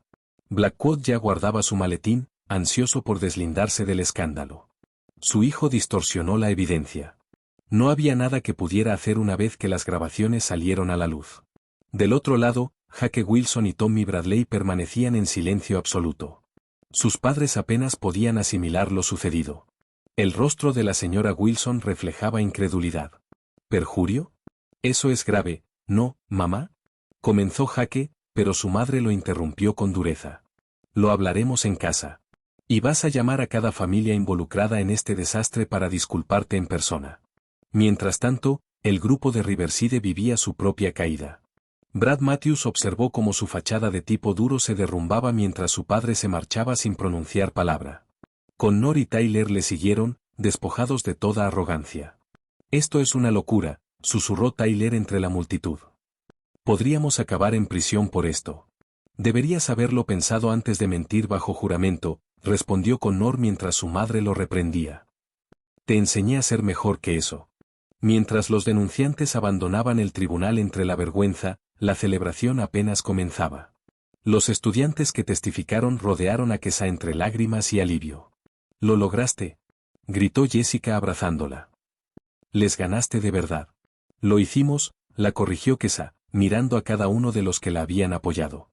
Blackwood ya guardaba su maletín, ansioso por deslindarse del escándalo. Su hijo distorsionó la evidencia. No había nada que pudiera hacer una vez que las grabaciones salieron a la luz. Del otro lado, Jake Wilson y Tommy Bradley permanecían en silencio absoluto. Sus padres apenas podían asimilar lo sucedido. El rostro de la señora Wilson reflejaba incredulidad. ¿Perjurio? Eso es grave, ¿no, mamá? Comenzó Jake, pero su madre lo interrumpió con dureza. Lo hablaremos en casa. Y vas a llamar a cada familia involucrada en este desastre para disculparte en persona. Mientras tanto, el grupo de Riverside vivía su propia caída. Brad Matthews observó cómo su fachada de tipo duro se derrumbaba mientras su padre se marchaba sin pronunciar palabra. Connor y Tyler le siguieron, despojados de toda arrogancia. Esto es una locura, susurró Tyler entre la multitud. Podríamos acabar en prisión por esto. Deberías haberlo pensado antes de mentir bajo juramento, respondió Connor mientras su madre lo reprendía. Te enseñé a ser mejor que eso. Mientras los denunciantes abandonaban el tribunal entre la vergüenza, la celebración apenas comenzaba. Los estudiantes que testificaron rodearon a Kesa entre lágrimas y alivio. «¿Lo lograste?», gritó Jessica abrazándola. «Les ganaste de verdad». «Lo hicimos», la corrigió Kesa, mirando a cada uno de los que la habían apoyado.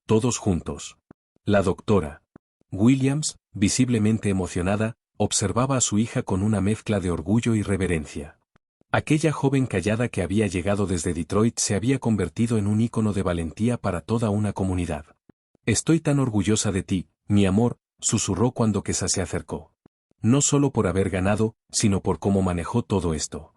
Todos juntos. La doctora Williams, visiblemente emocionada, observaba a su hija con una mezcla de orgullo y reverencia. Aquella joven callada que había llegado desde Detroit se había convertido en un ícono de valentía para toda una comunidad. «Estoy tan orgullosa de ti, mi amor», susurró cuando Kesa se acercó. No solo por haber ganado, sino por cómo manejó todo esto.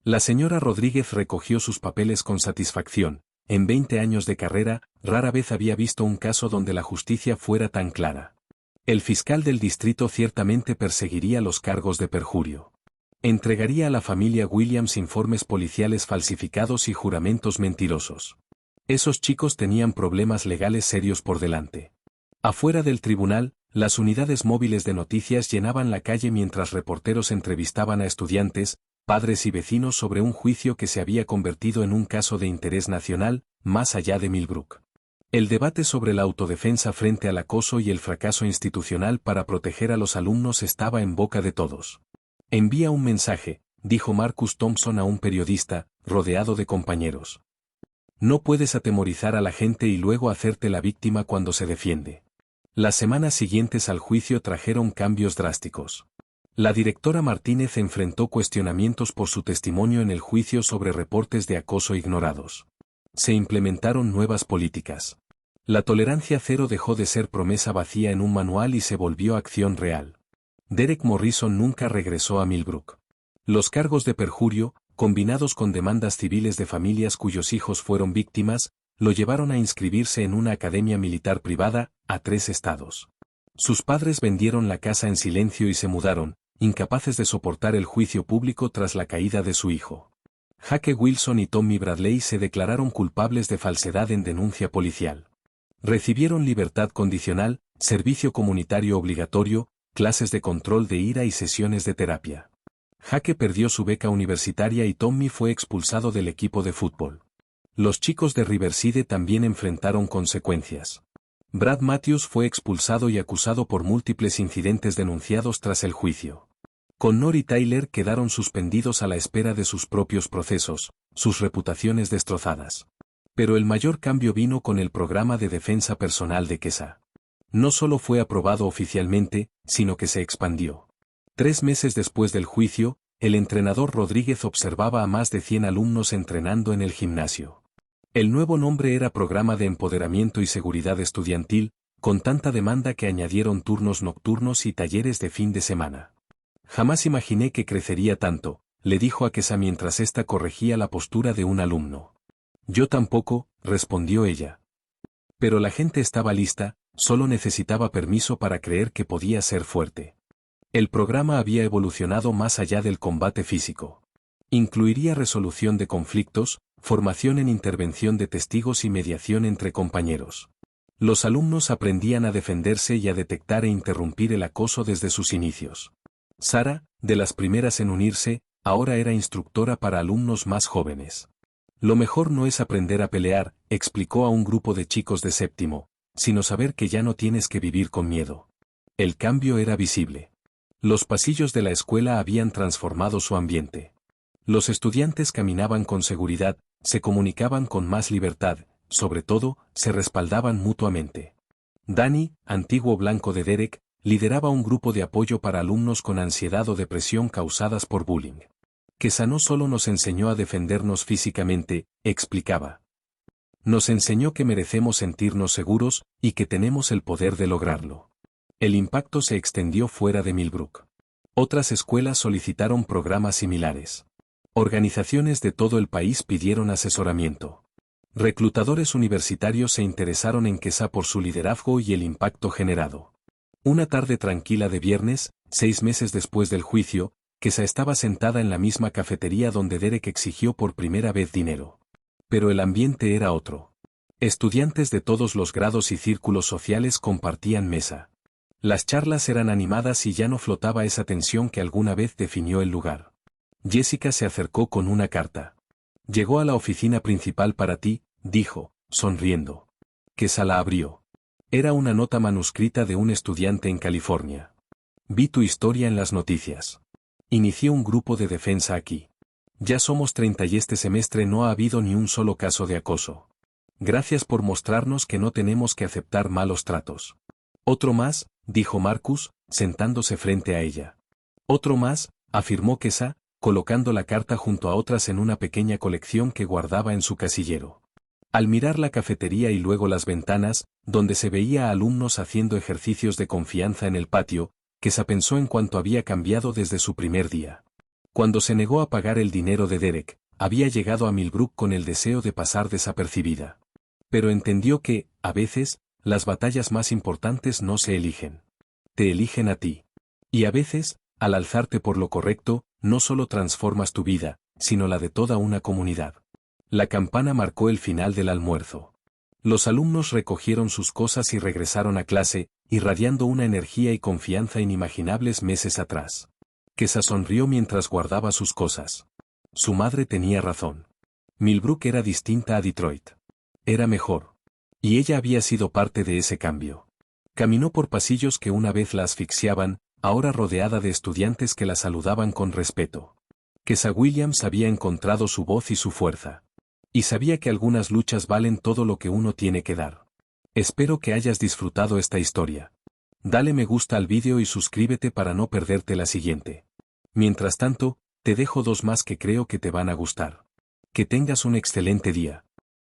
La señora Rodríguez recogió sus papeles con satisfacción. En 20 años de carrera, rara vez había visto un caso donde la justicia fuera tan clara. El fiscal del distrito ciertamente perseguiría los cargos de perjurio. Entregaría a la familia Williams informes policiales falsificados y juramentos mentirosos. Esos chicos tenían problemas legales serios por delante. Afuera del tribunal, las unidades móviles de noticias llenaban la calle mientras reporteros entrevistaban a estudiantes, padres y vecinos sobre un juicio que se había convertido en un caso de interés nacional, más allá de Millbrook. El debate sobre la autodefensa frente al acoso y el fracaso institucional para proteger a los alumnos estaba en boca de todos. «Envía un mensaje», dijo Marcus Thompson a un periodista, rodeado de compañeros. «No puedes atemorizar a la gente y luego hacerte la víctima cuando se defiende». Las semanas siguientes al juicio trajeron cambios drásticos. La directora Martínez enfrentó cuestionamientos por su testimonio en el juicio sobre reportes de acoso ignorados. Se implementaron nuevas políticas. La tolerancia cero dejó de ser promesa vacía en un manual y se volvió acción real. Derek Morrison nunca regresó a Millbrook. Los cargos de perjurio, combinados con demandas civiles de familias cuyos hijos fueron víctimas, lo llevaron a inscribirse en una academia militar privada, a 3 estados. Sus padres vendieron la casa en silencio y se mudaron, incapaces de soportar el juicio público tras la caída de su hijo. Jake Wilson y Tommy Bradley se declararon culpables de falsedad en denuncia policial. Recibieron libertad condicional, servicio comunitario obligatorio, clases de control de ira y sesiones de terapia. Jake perdió su beca universitaria y Tommy fue expulsado del equipo de fútbol. Los chicos de Riverside también enfrentaron consecuencias. Brad Matthews fue expulsado y acusado por múltiples incidentes denunciados tras el juicio. Connor y Tyler quedaron suspendidos a la espera de sus propios procesos, sus reputaciones destrozadas. Pero el mayor cambio vino con el programa de defensa personal de Kesa. No solo fue aprobado oficialmente, sino que se expandió. 3 meses después del juicio, el entrenador Rodríguez observaba a más de 100 alumnos entrenando en el gimnasio. El nuevo nombre era Programa de Empoderamiento y Seguridad Estudiantil, con tanta demanda que añadieron turnos nocturnos y talleres de fin de semana. «Jamás imaginé que crecería tanto», le dijo a Kesa mientras ésta corregía la postura de un alumno. «Yo tampoco», respondió ella. Pero la gente estaba lista, solo necesitaba permiso para creer que podía ser fuerte. El programa había evolucionado más allá del combate físico. Incluiría resolución de conflictos, formación en intervención de testigos y mediación entre compañeros. Los alumnos aprendían a defenderse y a detectar e interrumpir el acoso desde sus inicios. Sara, de las primeras en unirse, ahora era instructora para alumnos más jóvenes. Lo mejor no es aprender a pelear, explicó a un grupo de chicos de séptimo, sino saber que ya no tienes que vivir con miedo. El cambio era visible. Los pasillos de la escuela habían transformado su ambiente. Los estudiantes caminaban con seguridad, se comunicaban con más libertad, sobre todo, se respaldaban mutuamente. Danny, antiguo blanco de Derek, lideraba un grupo de apoyo para alumnos con ansiedad o depresión causadas por bullying. Kesa no solo nos enseñó a defendernos físicamente, explicaba. Nos enseñó que merecemos sentirnos seguros y que tenemos el poder de lograrlo. El impacto se extendió fuera de Millbrook. Otras escuelas solicitaron programas similares. Organizaciones de todo el país pidieron asesoramiento. Reclutadores universitarios se interesaron en Kesa por su liderazgo y el impacto generado. Una tarde tranquila de viernes, 6 meses después del juicio, Kesa estaba sentada en la misma cafetería donde Derek exigió por primera vez dinero. Pero el ambiente era otro. Estudiantes de todos los grados y círculos sociales compartían mesa. Las charlas eran animadas y ya no flotaba esa tensión que alguna vez definió el lugar. Jessica se acercó con una carta. Llegó a la oficina principal para ti, dijo, sonriendo. Kesa la abrió. Era una nota manuscrita de un estudiante en California. Vi tu historia en las noticias. Inicié un grupo de defensa aquí. Ya somos 30 y este semestre no ha habido ni un solo caso de acoso. Gracias por mostrarnos que no tenemos que aceptar malos tratos. Otro más, dijo Marcus, sentándose frente a ella. Otro más, afirmó Kesa, colocando la carta junto a otras en una pequeña colección que guardaba en su casillero. Al mirar la cafetería y luego las ventanas, donde se veía a alumnos haciendo ejercicios de confianza en el patio, Kesa pensó en cuánto había cambiado desde su primer día. Cuando se negó a pagar el dinero de Derek, había llegado a Millbrook con el deseo de pasar desapercibida. Pero entendió que, a veces, las batallas más importantes no se eligen. Te eligen a ti. Y a veces, al alzarte por lo correcto, no solo transformas tu vida, sino la de toda una comunidad. La campana marcó el final del almuerzo. Los alumnos recogieron sus cosas y regresaron a clase, irradiando una energía y confianza inimaginables meses atrás. Kesa sonrió mientras guardaba sus cosas. Su madre tenía razón. Millbrook era distinta a Detroit. Era mejor. Y ella había sido parte de ese cambio. Caminó por pasillos que una vez la asfixiaban, ahora rodeada de estudiantes que la saludaban con respeto. Kesa Williams había encontrado su voz y su fuerza. Y sabía que algunas luchas valen todo lo que uno tiene que dar. Espero que hayas disfrutado esta historia. Dale me gusta al vídeo y suscríbete para no perderte la siguiente. Mientras tanto, te dejo 2 más que creo que te van a gustar. Que tengas un excelente día.